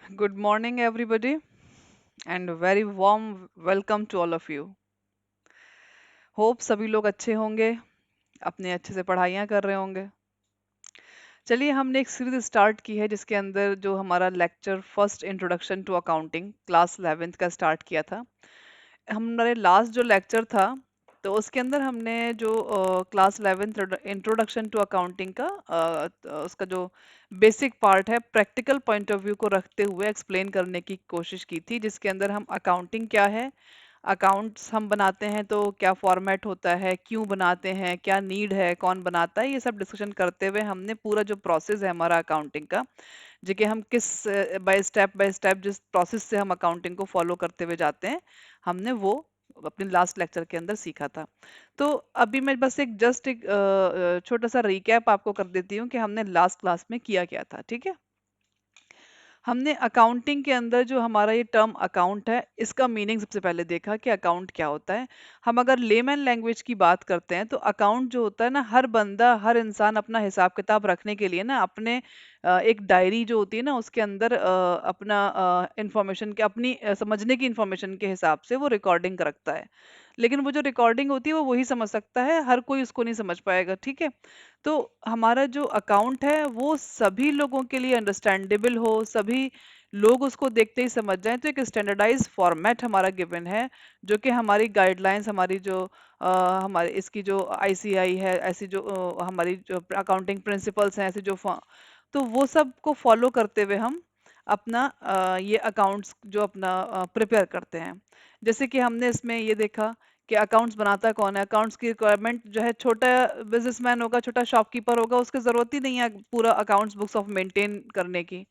Good morning, everybody, and very warm welcome to all of you. Hope सभी लोग अच्छे होंगे, अपने अच्छे से पढ़ाइयाँ कर रहे होंगे। चलिए हमने एक सीरीज स्टार्ट की है जिसके अंदर जो हमारा lecture first introduction to accounting class 11th का स्टार्ट किया था। हमारे लास्ट जो लेक्चर था तो उसके अंदर हमने जो class 11th introduction to accounting का उसका जो बेसिक पार्ट है प्रैक्टिकल पॉइंट ऑफ व्यू को रखते हुए एक्सप्लेन करने की कोशिश की थी, जिसके अंदर हम अकाउंटिंग क्या है, अकाउंट्स हम बनाते हैं तो क्या फॉर्मेट होता है, क्यों बनाते हैं, क्या नीड है, कौन बनाता है, ये सब डिस्कशन करते हुए हमने पूरा जो प्रोसेस है हमारा अकाउंटिंग का, जो कि हम किस बाय स्टेप जिस प्रोसेस से हम अकाउंटिंग को फॉलो करते हुए जाते हैं, हमने वो अपने लास्ट लेक्चर के अंदर सीखा था। तो अभी मैं बस एक जस्ट एक छोटा सा रिकैप आपको कर देती हूँ कि हमने लास्ट क्लास में किया क्या था। ठीक है, हमने अकाउंटिंग के अंदर जो हमारा ये टर्म अकाउंट है इसका मीनिंग सबसे पहले देखा कि अकाउंट क्या होता है। हम अगर लेमैन लैंग्वेज की बात करते हैं तो अकाउंट जो होता है ना, हर बंदा हर इंसान अपना हिसाब किताब रखने के लिए ना अपने एक डायरी जो होती है ना उसके अंदर अपना इंफॉर्मेशन के अपनी समझने की इंफॉर्मेशन के हिसाब से वो रिकॉर्डिंग रखता है। लेकिन वो जो रिकॉर्डिंग होती है वो वही समझ सकता है, हर कोई उसको नहीं समझ पाएगा। ठीक है, तो हमारा जो अकाउंट है वो सभी लोगों के लिए अंडरस्टैंडेबल हो, सभी लोग उसको देखते ही समझ जाएं, तो एक स्टैंडर्डाइज फॉर्मेट हमारा गिवन है, जो कि हमारी गाइडलाइंस, हमारी जो हमारी इसकी जो आईसीआई है, ऐसी जो हमारी जो अकाउंटिंग प्रिंसिपल्स हैं, ऐसी जो तो वो सब को फॉलो करते हुए हम अपना ये अकाउंट्स जो अपना प्रिपेयर करते हैं। जैसे कि हमने इसमें ये देखा कि अकाउंट्स बनाता कौन है। अकाउंट्स की रिक्वायरमेंट जो है, छोटा बिजनेसमैन होगा, छोटा शॉपकीपर होगा, उसकी जरूरत ही नहीं है पूरा अकाउंट्स बुक्स ऑफ मेंटेन करने की।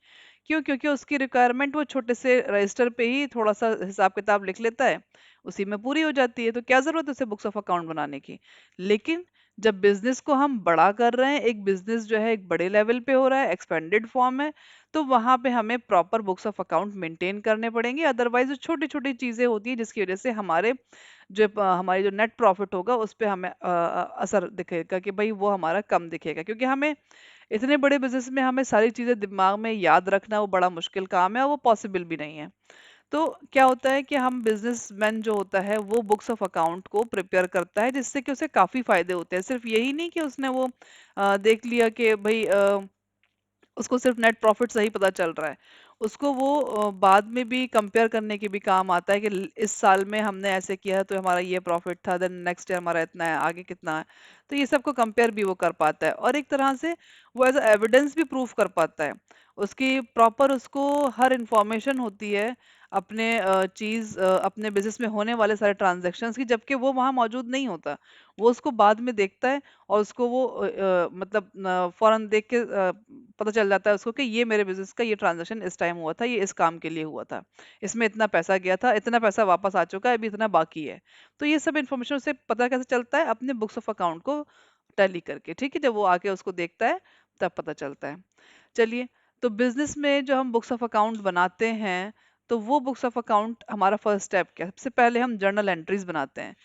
क्यों? क्योंकि उसकी रिक्वायरमेंट वो छोटे से रजिस्टर पे ही थोड़ा सा हिसाब किताब लिख लेता है, उसी में पूरी हो जाती है। तो क्या जरूरत है उसे बुक्स ऑफ अकाउंट बनाने की। लेकिन जब बिजनेस को हम बड़ा कर रहे हैं, एक बिजनेस जो है एक बड़े लेवल पे हो रहा है, एक्सपेंडेड फॉर्म है, तो वहां पे हमें proper books of account maintain करने पड़ेंगे। अदरवाइज जो छोटी छोटी चीजें होती है जिसकी वजह से हमारे हमारी जो नेट प्रॉफिट होगा उस पे हमें असर दिखेगा कि भाई वो हमारा कम दिखेगा, क्योंकि हमें इतने बड़े बिजनेस में हमें सारी चीजें दिमाग में याद रखना वो बड़ा मुश्किल काम है और वो पॉसिबल भी नहीं है। तो क्या होता है कि हम बिजनेसमैन जो होता है वो बुक्स ऑफ अकाउंट को प्रिपेयर करता है, जिससे कि उसे काफी फायदे होते हैं। सिर्फ यही नहीं कि उसने वो देख लिया कि भाई उसको सिर्फ नेट प्रॉफिट से ही पता चल रहा है, उसको वो बाद में भी कंपेयर करने के भी काम आता है कि इस साल में हमने ऐसे किया है तो हमारा ये प्रॉफिट था, देन नेक्स्ट ईयर हमारा इतना है, आगे कितना है। तो ये सब को कंपेयर भी वो कर पाता है और एक तरह से वो एज एविडेंस भी प्रूफ कर पाता है। उसकी प्रॉपर उसको हर इंफॉर्मेशन होती है अपने चीज अपने बिजनेस में होने वाले सारे ट्रांजैक्शंस की, जबकि वो वहां मौजूद नहीं होता। वो उसको बाद में देखता है और उसको वो मतलब फौरन देख के पता चल जाता है उसको कि ये मेरे बिजनेस का ये ट्रांजैक्शन इस टाइम हुआ था, ये इस काम के लिए हुआ था, इसमें इतना पैसा गया था, इतना पैसा वापस आ चुका है, अभी इतना बाकी है। तो ये सब इन्फॉर्मेशन उसे पता कैसे चलता है? अपने बुक्स ऑफ अकाउंट को टैली करके। ठीक है, जब वो आके उसको देखता है तब पता चलता है। चलिए, तो बिजनेस में जो हम बुक्स ऑफ अकाउंट बनाते हैं, तो वो बुक्स ऑफ अकाउंट हमारा फर्स्ट स्टेप क्या है? सबसे पहले हम जर्नल एंट्रीज बनाते हैं,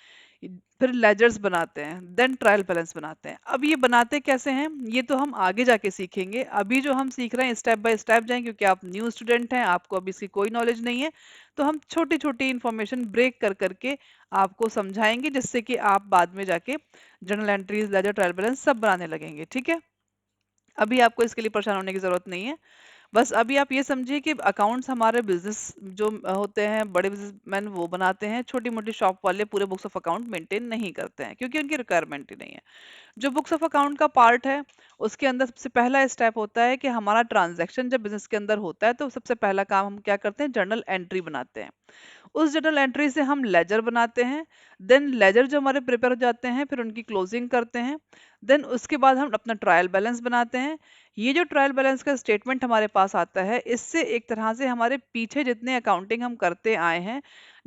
फिर लेजर्स बनाते हैं, देन ट्रायल बैलेंस बनाते हैं। अब ये बनाते कैसे हैं ये तो हम आगे जाके सीखेंगे। अभी जो हम सीख रहे हैं स्टेप बाय स्टेप जाएं, क्योंकि आप न्यू स्टूडेंट हैं, आपको अभी इसकी कोई नॉलेज नहीं है। तो हम छोटी छोटी इंफॉर्मेशन ब्रेक कर करके आपको समझाएंगे, जिससे कि आप बाद में जाके journal entries, ledger, trial balance सब बनाने लगेंगे। ठीक है, अभी आपको इसके लिए परेशान होने की जरूरत नहीं है। बस अभी आप ये समझिए कि अकाउंट्स हमारे बिजनेस जो होते हैं, बड़े बिजनेसमैन वो बनाते हैं, छोटी मोटी शॉप वाले पूरे बुक्स ऑफ अकाउंट मेंटेन नहीं करते हैं, क्योंकि उनकी रिक्वायरमेंट ही नहीं है। जो बुक्स ऑफ अकाउंट का पार्ट है उसके अंदर सबसे पहला स्टेप होता है कि हमारा ट्रांजैक्शन जब बिजनेस के अंदर होता है तो सबसे पहला काम हम क्या करते हैं? जर्नल एंट्री बनाते हैं। उस जर्नल एंट्री से हम लेजर बनाते हैं। देन लेजर जो हमारे प्रिपेयर हो जाते हैं, फिर उनकी क्लोजिंग करते हैं। देन उसके बाद हम अपना ट्रायल बैलेंस बनाते हैं। ये जो ट्रायल बैलेंस का स्टेटमेंट हमारे पास आता है, इससे एक तरह से हमारे पीछे जितने अकाउंटिंग हम करते आए हैं,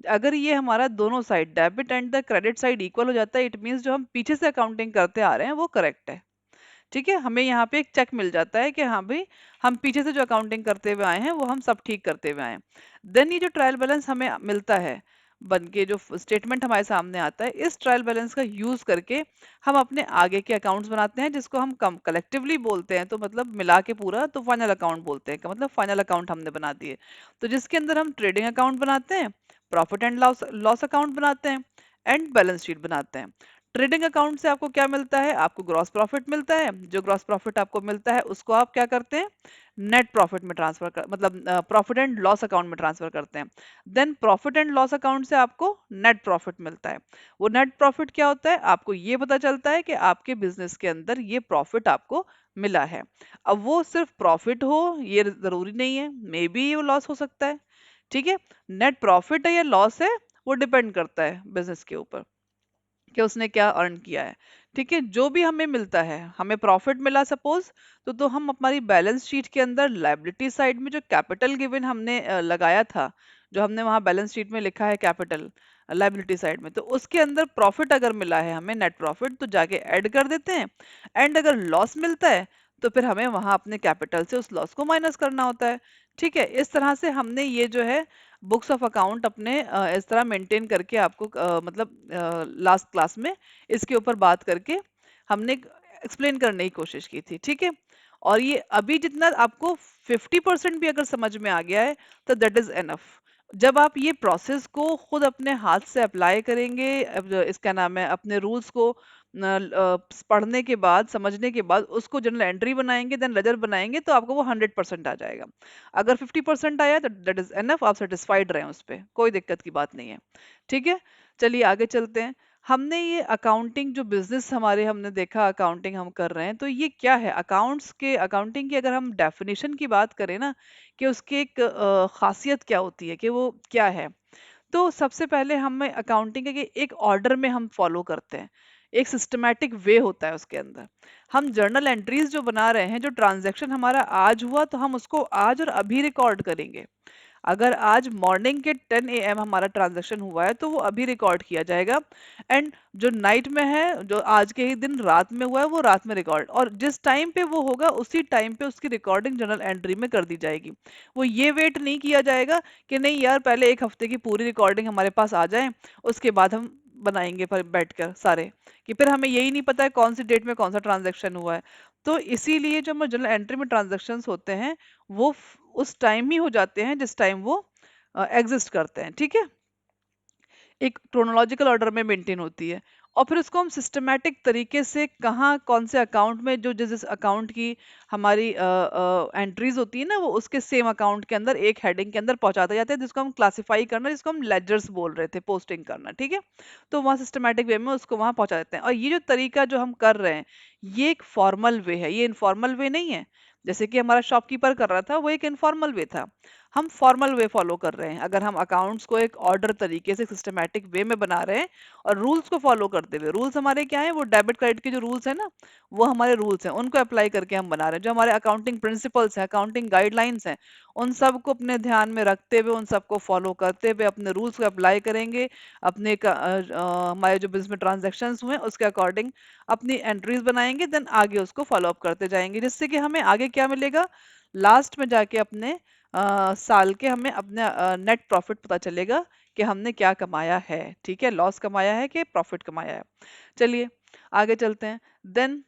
अगर ये हमारा दोनों side debit and the credit side equal हो जाता है, इट मीन्स जो हम पीछे से अकाउंटिंग करते आ रहे हैं वो करेक्ट है। ठीक है, हमें यहाँ पे एक चेक मिल जाता है कि हाँ भाई, हम पीछे से जो अकाउंटिंग करते हुए आए हैं वो हम सब ठीक करते हुए आए हैं। देन ये जो ट्रायल बैलेंस हमें मिलता है, बन के जो स्टेटमेंट हमारे सामने आता है, इस ट्रायल बैलेंस का यूज करके हम अपने आगे के अकाउंट्स बनाते हैं, जिसको हम कम कलेक्टिवली बोलते हैं, तो मतलब मिला के पूरा तो फाइनल अकाउंट बोलते हैं, मतलब फाइनल अकाउंट हमने बना दिए। तो जिसके अंदर हम ट्रेडिंग अकाउंट बनाते हैं, profit and loss loss account बनाते हैं, एंड बैलेंस शीट बनाते हैं। ट्रेडिंग अकाउंट से आपको क्या मिलता है? आपको ग्रॉस प्रॉफिट मिलता है। जो ग्रॉस प्रॉफिट आपको मिलता है उसको आप क्या करते हैं? नेट प्रॉफिट में ट्रांसफर कर, मतलब प्रॉफिट एंड लॉस अकाउंट में ट्रांसफर करते हैं। Then profit and loss account से आपको नेट प्रॉफिट मिलता है। वो नेट प्रॉफिट क्या होता है? आपको ये पता चलता है कि आपके बिजनेस के अंदर ये प्रॉफिट आपको मिला है। अब वो सिर्फ प्रॉफिट हो ये जरूरी नहीं है, मे बी वो लॉस हो सकता है। ठीक है, नेट प्रॉफिट है या लॉस है वो डिपेंड करता है बिजनेस के ऊपर कि उसने क्या अर्न किया है। ठीक है, जो भी हमें मिलता है, हमें प्रॉफिट मिला सपोज, तो हम हमारी बैलेंस शीट के अंदर लायबिलिटी साइड में जो कैपिटल गिवन हमने लगाया था, जो हमने वहां बैलेंस शीट में लिखा है कैपिटल लायबिलिटी साइड में, तो उसके अंदर प्रॉफिट अगर मिला है हमें नेट प्रॉफिट, तो जाके ऐड कर देते हैं। एंड अगर लॉस मिलता है तो फिर हमें वहां अपने कैपिटल से उस लॉस को माइनस करना होता है। ठीक है, इस तरह से हमने ये जो है बुक्स ऑफ अकाउंट अपने इस तरह मेंटेन करके आपको मतलब लास्ट क्लास में इसके ऊपर बात करके हमने एक्सप्लेन करने की कोशिश की थी। ठीक है, और ये अभी जितना आपको 50% भी अगर समझ में आ गया है तो दैट इज एनफ। जब आप ये प्रोसेस को खुद अपने हाथ से अप्लाई करेंगे, इसका नाम है अपने रूल्स को पढ़ने के बाद, समझने के बाद उसको जनरल एंट्री बनाएंगे, देन लेजर बनाएंगे, तो आपको वो 100% आ जाएगा। अगर 50% आया तो दैट इज एनफ, आप सेटिस्फाइड रहे उस पे, कोई दिक्कत की बात नहीं है। ठीक है, चलिए आगे चलते हैं। हमने ये अकाउंटिंग जो बिजनेस हमारे हमने देखा अकाउंटिंग हम कर रहे हैं, तो ये क्या है अकाउंट्स के, अकाउंटिंग की अगर हम डेफिनेशन की बात करें ना, कि उसकी एक खासियत क्या होती है, कि वो क्या है, तो सबसे पहले हमें अकाउंटिंग के एक ऑर्डर में हम फॉलो करते हैं, एक सिस्टमैटिक वे होता है उसके अंदर। हम जर्नल एंट्रीज जो बना रहे हैं, जो ट्रांजैक्शन हमारा आज हुआ तो हम उसको आज और अभी रिकॉर्ड करेंगे। अगर आज मॉर्निंग के 10 AM हमारा ट्रांजैक्शन हुआ है तो वो अभी रिकॉर्ड किया जाएगा। एंड जो नाइट में है, जो आज के ही दिन रात में हुआ है, वो रात में रिकॉर्ड, और जिस टाइम पे वो होगा उसी टाइम पे उसकी रिकॉर्डिंग जर्नल एंट्री में कर दी जाएगी। वो ये वेट नहीं किया जाएगा कि नहीं यार पहले एक हफ्ते की पूरी रिकॉर्डिंग हमारे पास आ जाए, उसके बाद हम बनाएंगे पर बैठकर सारे, कि फिर हमें यही नहीं पता है कौन सी डेट में कौन सा ट्रांजैक्शन हुआ है। तो इसीलिए जो हमारे जनरल एंट्री में ट्रांजैक्शंस होते हैं वो उस टाइम ही हो जाते हैं जिस टाइम वो एग्जिस्ट करते हैं। ठीक है, एक क्रोनोलॉजिकल ऑर्डर में मेंटेन होती है, और फिर उसको हम सिस्टमैटिक तरीके से कहाँ कौन से अकाउंट में, जो जिस जिस अकाउंट की हमारी एंट्रीज होती है ना, वो उसके सेम अकाउंट के अंदर एक हेडिंग के अंदर पहुंचाते जाते हैं, जिसको हम क्लासिफाई करना, जिसको हम लेजर्स बोल रहे थे, पोस्टिंग करना। ठीक है, तो वहाँ सिस्टमैटिक वे में उसको वहाँ पहुंचा देते हैं, और ये जो तरीका जो हम कर रहे हैं ये एक फॉर्मल वे है, ये इनफॉर्मल वे नहीं है। जैसे कि हमारा शॉपकीपर कर रहा था, वो एक इनफॉर्मल वे था, हम फॉर्मल वे फॉलो कर रहे हैं। अगर हम अकाउंट्स को एक ऑर्डर तरीके से सिस्टमैटिक वे में बना रहे हैं और रूल्स को फॉलो करते हुए, रूल्स हमारे क्या है, वो डेबिट क्रेडिट के जो रूल्स है ना, वो हमारे रूल्स हैं, उनको अप्लाई करके हम बना रहे हैं। जो हमारे अकाउंटिंग प्रिंसिपल्स हैं, अकाउंटिंग गाइडलाइंस हैं, उन सबको अपने ध्यान में रखते हुए, उन सबको फॉलो करते हुए अपने रूल्स को अप्लाई करेंगे, अपने हमारे जो बिजनेस में ट्रांजेक्शन हुए उसके अकॉर्डिंग अपनी एंट्रीज बनाएंगे, देन आगे उसको फॉलो अप करते जाएंगे, जिससे कि हमें आगे क्या मिलेगा, लास्ट में जाके अपने साल के हमें अपने नेट प्रॉफिट पता चलेगा कि हमने क्या कमाया है। ठीक है, लॉस कमाया है कि प्रॉफिट कमाया है। चलिए आगे चलते हैं। देन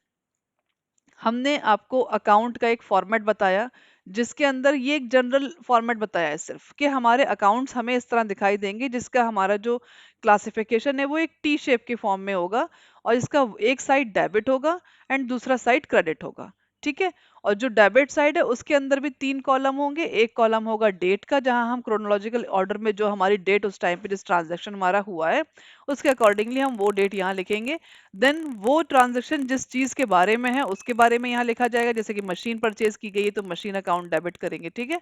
हमने आपको अकाउंट का एक फॉर्मेट बताया, जिसके अंदर ये एक जनरल फॉर्मेट बताया है सिर्फ, कि हमारे अकाउंट्स हमें इस तरह दिखाई देंगे, जिसका हमारा जो क्लासिफिकेशन है वो एक टी शेप के फॉर्म में होगा, और इसका एक साइड डेबिट होगा एंड दूसरा साइड क्रेडिट होगा। ठीक है, और जो डेबिट साइड है उसके अंदर भी 3 कॉलम होंगे। एक कॉलम होगा डेट का, जहां हम क्रोनोलॉजिकल ऑर्डर में जो हमारी डेट उस टाइम पे जिस ट्रांजैक्शन हमारा हुआ है उसके अकॉर्डिंगली हम वो डेट यहाँ लिखेंगे। देन वो ट्रांजैक्शन जिस चीज के बारे में है उसके बारे में यहाँ लिखा जाएगा, जैसे कि मशीन परचेज की गई है तो मशीन अकाउंट डेबिट करेंगे। ठीक है,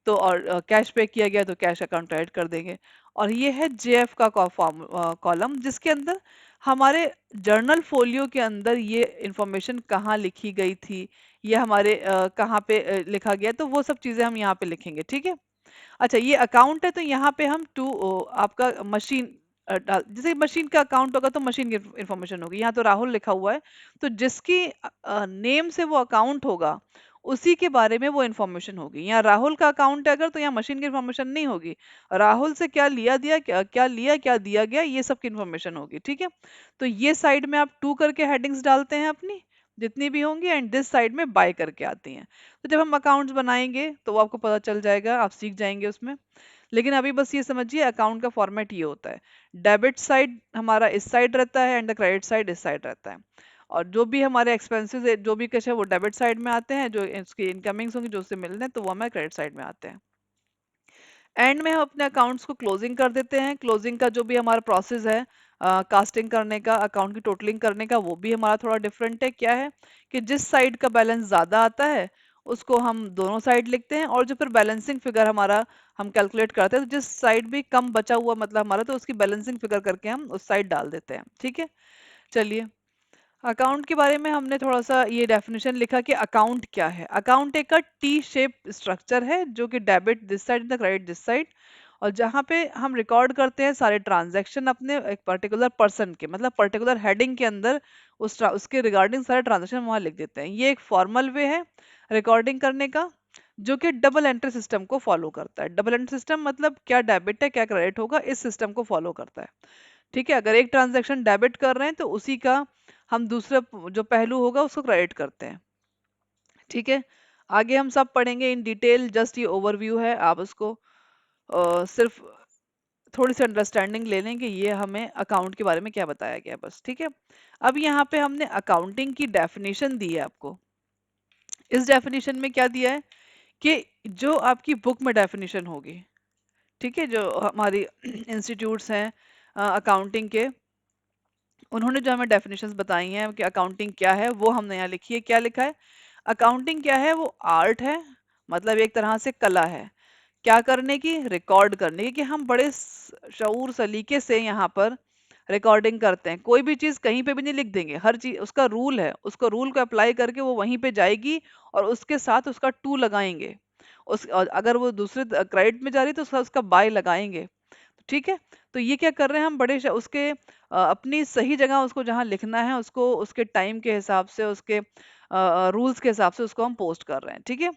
तो और कैश पे किया गया तो कैश अकाउंट ऐड कर देंगे। और ये है जेएफ का फॉर्म कॉलम, जिसके अंदर हमारे जर्नल फोलियो के अंदर ये इंफॉर्मेशन कहाँ लिखी गई थी, ये हमारे कहाँ पे लिखा गया, तो वो सब चीजें हम यहाँ पे लिखेंगे। ठीक है, अच्छा ये अकाउंट है तो यहाँ पे हम टू आपका मशीन डाल, जैसे मशीन का अकाउंट होगा तो मशीन की इंफॉर्मेशन होगी। यहाँ तो राहुल लिखा हुआ है, तो जिसकी नेम से वो अकाउंट होगा उसी के बारे में वो इन्फॉर्मेशन होगी। यहाँ राहुल का अकाउंट है अगर, तो यहाँ मशीन की इन्फॉर्मेशन नहीं होगी। राहुल से क्या लिया दिया, क्या लिया क्या दिया गया, ये सब की इन्फॉर्मेशन होगी। ठीक है, तो ये साइड में आप टू करके हेडिंग्स डालते हैं अपनी जितनी भी होंगी, एंड दिस साइड में बाय करके आती हैं। तो जब हम अकाउंट्स बनाएंगे तो वो आपको पता चल जाएगा, आप सीख जाएंगे उसमें। लेकिन अभी बस ये समझिए अकाउंट का फॉर्मेट ये होता है। डेबिट साइड हमारा इस साइड रहता है एंड द क्रेडिट साइड इस साइड रहता है। और जो भी हमारे एक्सपेंसेस है, जो भी कुछ है, वो डेबिट साइड में आते हैं। जो इसकी इनकमिंग्स होंगी जो उससे मिलने हैं, तो वो हमारे क्रेडिट साइड में आते हैं। एंड में हम अपने अकाउंट्स को क्लोजिंग कर देते हैं। क्लोजिंग का जो भी हमारा प्रोसेस है कास्टिंग करने का, अकाउंट की टोटलिंग करने का, वो भी हमारा थोड़ा डिफरेंट है। क्या है कि जिस साइड का बैलेंस ज़्यादा आता है उसको हम दोनों साइड लिखते हैं, और जो फिर बैलेंसिंग फिगर हमारा हम कैलकुलेट करते हैं, तो जिस साइड भी कम बचा हुआ मतलब हमारा, तो उसकी बैलेंसिंग फिगर करके हम उस साइड डाल देते हैं। ठीक है, चलिए अकाउंट के बारे में हमने थोड़ा सा ये डेफिनेशन लिखा कि अकाउंट क्या है। अकाउंट एक का टी शेप स्ट्रक्चर है जो कि debit this side the credit this side, और जहाँ पे हम रिकॉर्ड करते हैं सारे ट्रांजैक्शन अपने एक पर्टिकुलर पर्सन के, मतलब पर्टिकुलर हेडिंग के अंदर उसके रिगार्डिंग सारे ट्रांजैक्शन वहाँ लिख देते हैं। ये एक फॉर्मल वे है रिकॉर्डिंग करने का, जो कि डबल एंट्री सिस्टम को फॉलो करता है। डबल एंट्री सिस्टम मतलब क्या डेबिट है क्या क्रेडिट होगा, इस सिस्टम को फॉलो करता है। ठीक है, अगर एक ट्रांजैक्शन डेबिट कर रहे हैं तो उसी का हम दूसरा जो पहलू होगा उसको क्रेडिट करते हैं। ठीक है, आगे हम सब पढ़ेंगे इन डिटेल, जस्ट ये ओवरव्यू है, आप उसको सिर्फ थोड़ी सी अंडरस्टैंडिंग ले लें कि ये हमें अकाउंट के बारे में क्या बताया गया है, बस। ठीक है, अब यहाँ पे हमने अकाउंटिंग की डेफिनेशन दी है आपको। इस डेफिनेशन में क्या दिया है कि जो आपकी बुक में डेफिनेशन होगी, ठीक है, जो हमारी इंस्टीट्यूट्स हैं अकाउंटिंग के, उन्होंने जो हमें डेफिनेशंस बताई हैं कि अकाउंटिंग क्या है, वो हमने यहाँ लिखी है। क्या लिखा है, अकाउंटिंग क्या है, वो आर्ट है, मतलब एक तरह से कला है। क्या करने की, रिकॉर्ड करने की, कि हम बड़े शऊर सलीके से यहाँ पर रिकॉर्डिंग करते हैं। कोई भी चीज कहीं पे भी नहीं लिख देंगे, हर चीज उसका रूल है, उसको रूल को अप्लाई करके वो वहीं पे जाएगी, और उसके साथ उसका टू लगाएंगे। और अगर वो दूसरे क्रेडिट में जा रही है तो उसका बाय लगाएंगे। ठीक है, तो ये क्या कर रहे हैं हम, बड़े उसके अपनी सही जगह उसको जहाँ लिखना है उसको उसके टाइम के हिसाब से, उसके रूल्स के हिसाब से उसको हम पोस्ट कर रहे हैं। ठीक है,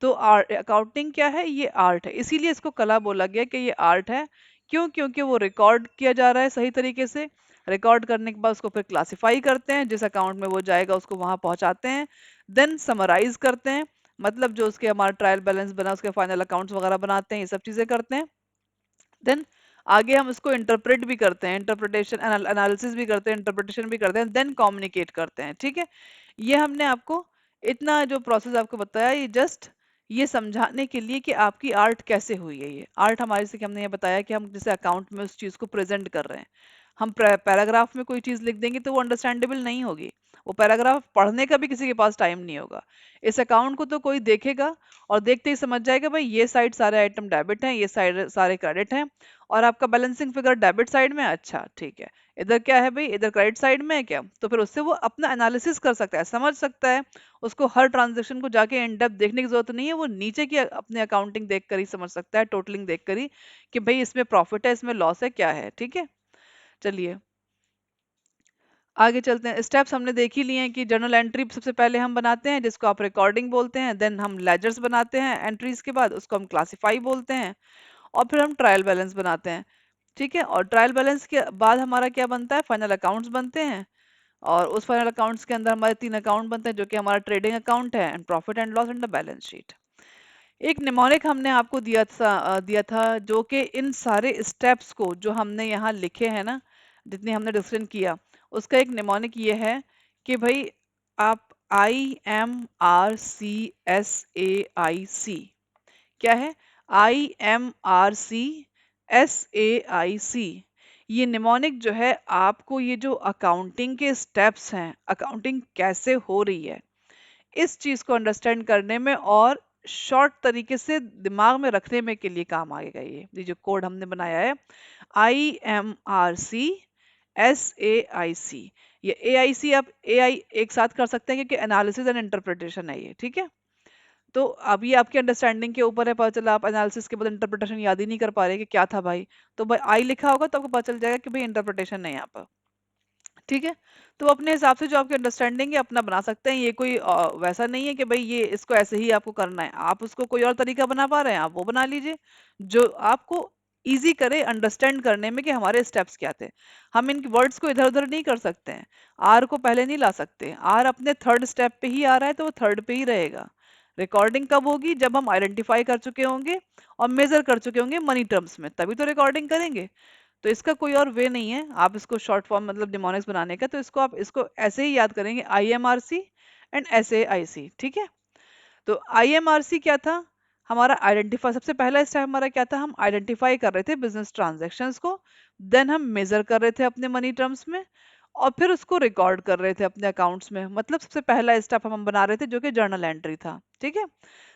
तो अकाउंटिंग क्या है, ये आर्ट है, इसीलिए इसको कला बोला गया कि ये आर्ट है। क्यों, क्योंकि वो रिकॉर्ड किया जा रहा है सही तरीके से। रिकॉर्ड करने के बाद उसको फिर क्लासिफाई करते हैं, जिस अकाउंट में वो जाएगा उसको वहां पहुंचाते हैं। देन समराइज करते हैं, मतलब जो उसके हमारा ट्रायल बैलेंस बना उसके फाइनल अकाउंट्स वगैरह बनाते हैं, ये सब चीजें करते हैं। देन आगे हम इसको इंटरप्रेट भी करते हैं, इंटरप्रिटेशन एनालिसिस भी करते हैं, इंटरप्रिटेशन भी करते हैं, देन कम्युनिकेट करते हैं। ठीक है, ये हमने आपको इतना जो प्रोसेस आपको बताया, ये जस्ट ये समझाने के लिए कि आपकी आर्ट कैसे हुई है। ये आर्ट हमारे से कि हमने ये बताया कि हम जैसे अकाउंट में उस चीज को प्रेजेंट कर रहे हैं। हम पैराग्राफ में कोई चीज लिख देंगे तो वो अंडरस्टैंडेबल नहीं होगी, वो पैराग्राफ पढ़ने का भी किसी के पास टाइम नहीं होगा। इस अकाउंट को तो कोई देखेगा और देखते ही समझ जाएगा भाई ये साइड सारे आइटम डेबिट हैं, ये साइड सारे क्रेडिट हैं, और आपका बैलेंसिंग फिगर डेबिट साइड में है। अच्छा ठीक है, इधर क्या है भाई, इधर क्रेडिट साइड में है क्या, तो फिर उससे वो अपना एनालिसिस कर सकता है, समझ सकता है। उसको हर ट्रांजेक्शन को जाके इन डेप्थ देखने की जरूरत नहीं है, वो नीचे की अपने अकाउंटिंग देख कर ही समझ सकता है, टोटलिंग देख कर ही, कि भाई इसमें प्रॉफिट है इसमें लॉस है क्या है। ठीक है, चलिए आगे चलते हैं। स्टेप्स हमने देख ही लिए हैं कि जर्नल एंट्री सबसे पहले हम बनाते हैं जिसको आप रिकॉर्डिंग बोलते हैं, देन हम लेजर्स बनाते हैं एंट्रीज के बाद, उसको हम क्लासिफाई बोलते हैं, और फिर हम ट्रायल बैलेंस बनाते हैं। ठीक है, और ट्रायल बैलेंस के बाद हमारा क्या बनता है, फाइनल अकाउंट्स बनते हैं। और उस फाइनल अकाउंट्स के अंदर हमारे तीन अकाउंट बनते हैं, जो कि हमारा ट्रेडिंग अकाउंट है, and profit and loss and the balance sheet. एक निमोनिक हमने आपको दिया था जो कि इन सारे स्टेप्स को जो हमने यहाँ लिखे हैं ना, जितने हमने डिस्कशन किया, उसका एक निमोनिक ये है कि भाई आप IMRCSAIC, क्या है, IMRCSAIC, ये निमोनिक जो है आपको ये जो अकाउंटिंग के स्टेप्स हैं, अकाउंटिंग कैसे हो रही है, इस चीज को अंडरस्टैंड करने में और शॉर्ट तरीके से दिमाग में रखने में के लिए काम आएगा। ये जो कोड हमने बनाया है, IMRCSAIC, ये AIC आप AI एक साथ कर सकते हैं क्योंकि एनालिसिस एंड इंटरप्रिटेशन है ये। ठीक है, तो अब ये आपकी अंडरस्टैंडिंग के ऊपर है, पता चला आप एनालिसिस के बाद इंटरप्रिटेशन याद ही नहीं कर पा रहे कि क्या था भाई, तो भाई आई लिखा होगा तो आपको पता चल जाएगा कि भाई इंटरप्रिटेशन है यहाँ पर। ठीक है। तो अपने हिसाब से जो आपकी अंडरस्टैंडिंग है अपना बना सकते हैं, ये कोई वैसा नहीं है कि भाई ये इसको ऐसे ही आपको करना है, आप उसको कोई और तरीका बना पा रहे हैं आप वो बना लीजिए, जो आपको इजी करे अंडरस्टैंड करने में कि हमारे स्टेप्स क्या थे। हम इन वर्ड्स को इधर उधर नहीं कर सकते हैं, आर को पहले नहीं ला सकते, आर अपने थर्ड स्टेप पे ही आ रहा है तो वो थर्ड पे ही रहेगा। रिकॉर्डिंग कब होगी? जब हम आइडेंटिफाई कर चुके होंगे और मेजर कर चुके होंगे मनी टर्म्स में, तभी तो रिकॉर्डिंग करेंगे। तो इसका कोई और वे नहीं है आप इसको शॉर्ट फॉर्म मतलब निमोनिक्स बनाने का, तो इसको आप इसको ऐसे ही याद करेंगे, IMRC एंड SAIC। ठीक है। तो IMRC क्या था? हमारा आइडेंटिफाई, सबसे पहला स्टेप हमारा क्या था? हम आइडेंटिफाई कर रहे थे बिजनेस ट्रांजैक्शंस को, देन हम मेजर कर रहे थे अपने मनी टर्म्स में, और फिर उसको रिकॉर्ड कर रहे थे अपने अकाउंट्स में। मतलब सबसे पहला स्टेप हम बना रहे थे जो कि जर्नल एंट्री था। ठीक है।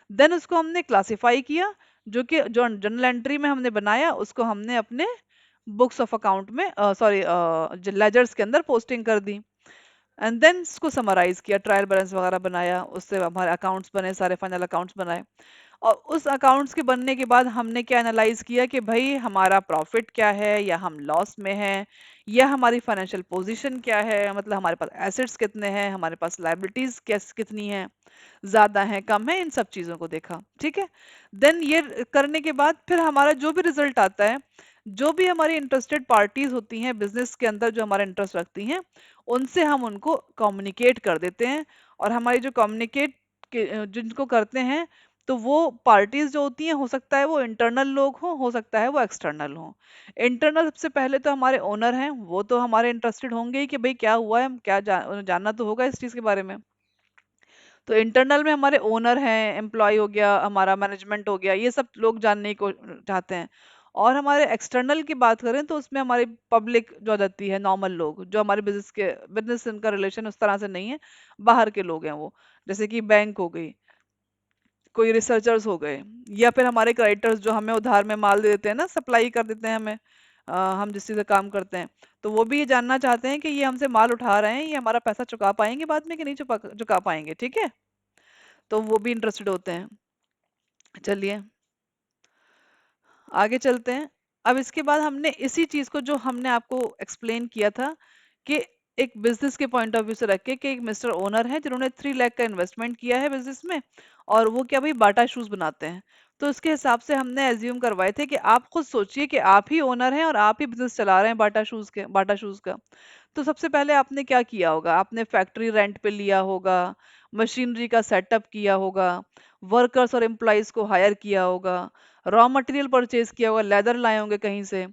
देन उसको हमने क्लासिफाई किया, जो कि जो जर्नल एंट्री में हमने बनाया उसको हमने अपने बुक्स ऑफ अकाउंट में सॉरी लेजर्स के अंदर पोस्टिंग कर दी। एंड देन इसको समराइज किया, ट्रायल बैलेंस वगैरह बनाया, उससे हमारे अकाउंट्स बने, सारे फाइनल अकाउंट्स बनाए। और उस अकाउंट्स के बनने के बाद हमने क्या एनालाइज किया कि भाई हमारा प्रॉफिट क्या है, या हम लॉस में हैं, या हमारी फाइनेंशियल पोजीशन क्या है, मतलब हमारे पास एसेट्स कितने हैं, हमारे पास लायबिलिटीज कितनी है, ज्यादा है कम है, इन सब चीजों को देखा। ठीक है। देन ये करने के बाद फिर हमारा जो भी रिजल्ट आता है, जो भी हमारी इंटरेस्टेड पार्टीज होती हैं बिजनेस के अंदर जो हमारा इंटरेस्ट रखती हैं, उनसे हम उनको कम्युनिकेट कर देते हैं। और हमारी जो कम्युनिकेट जिनको करते हैं, तो वो पार्टीज जो होती हैं, हो सकता है वो इंटरनल लोग हों, हो सकता है वो एक्सटर्नल हों। इंटरनल सबसे पहले तो हमारे ओनर हैं, वो तो हमारे इंटरेस्टेड होंगे ही कि भाई क्या हुआ है, हम क्या उन्हें जानना तो होगा इस चीज के बारे में। तो इंटरनल में हमारे ओनर हैं, एम्प्लॉय हो गया, हमारा मैनेजमेंट हो गया, ये सब लोग जानने को चाहते हैं। और हमारे एक्सटर्नल की बात करें तो उसमें हमारी पब्लिक जो आ जाती है, नॉर्मल लोग जो हमारे बिजनेस इनका रिलेशन उस तरह से नहीं है, बाहर के लोग हैं वो, जैसे कि बैंक हो गई, कोई रिसर्चर्स हो गए, या फिर हमारे क्रेडिटर्स जो हमें उधार में माल दे देते हैं ना, सप्लाई कर देते हैं हमें, हम जिस चीज़ से काम करते हैं। तो वो भी ये जानना चाहते हैं कि ये हमसे माल उठा रहे हैं, ये हमारा पैसा चुका पाएंगे बाद में कि नहीं चुका चुका पाएंगे। ठीक है। तो वो भी इंटरेस्टेड होते हैं। चलिए आगे चलते हैं। अब इसके बाद हमने इसी चीज को जो हमने आपको एक्सप्लेन किया था कि एक बिजनेस के पॉइंट ऑफ व्यू से रख के कि एक मिस्टर ओनर है जिन्होंने 3 लाख का इन्वेस्टमेंट किया है बिजनेस में, और वो क्या भाई बाटा शूज बनाते हैं। तो उसके हिसाब से हमने एज्यूम करवाए थे कि आप खुद सोचिए कि आप ही ओनर हैं और आप ही बिजनेस चला रहे हैं बाटा शूज का। तो सबसे पहले आपने क्या किया होगा? आपने फैक्ट्री रेंट पे लिया होगा, मशीनरी का सेटअप किया होगा, वर्कर्स और एम्प्लॉयज को हायर किया होगा, रॉ मटेरियल परचेज किया होगा, लेदर लाए होंगे कहीं से,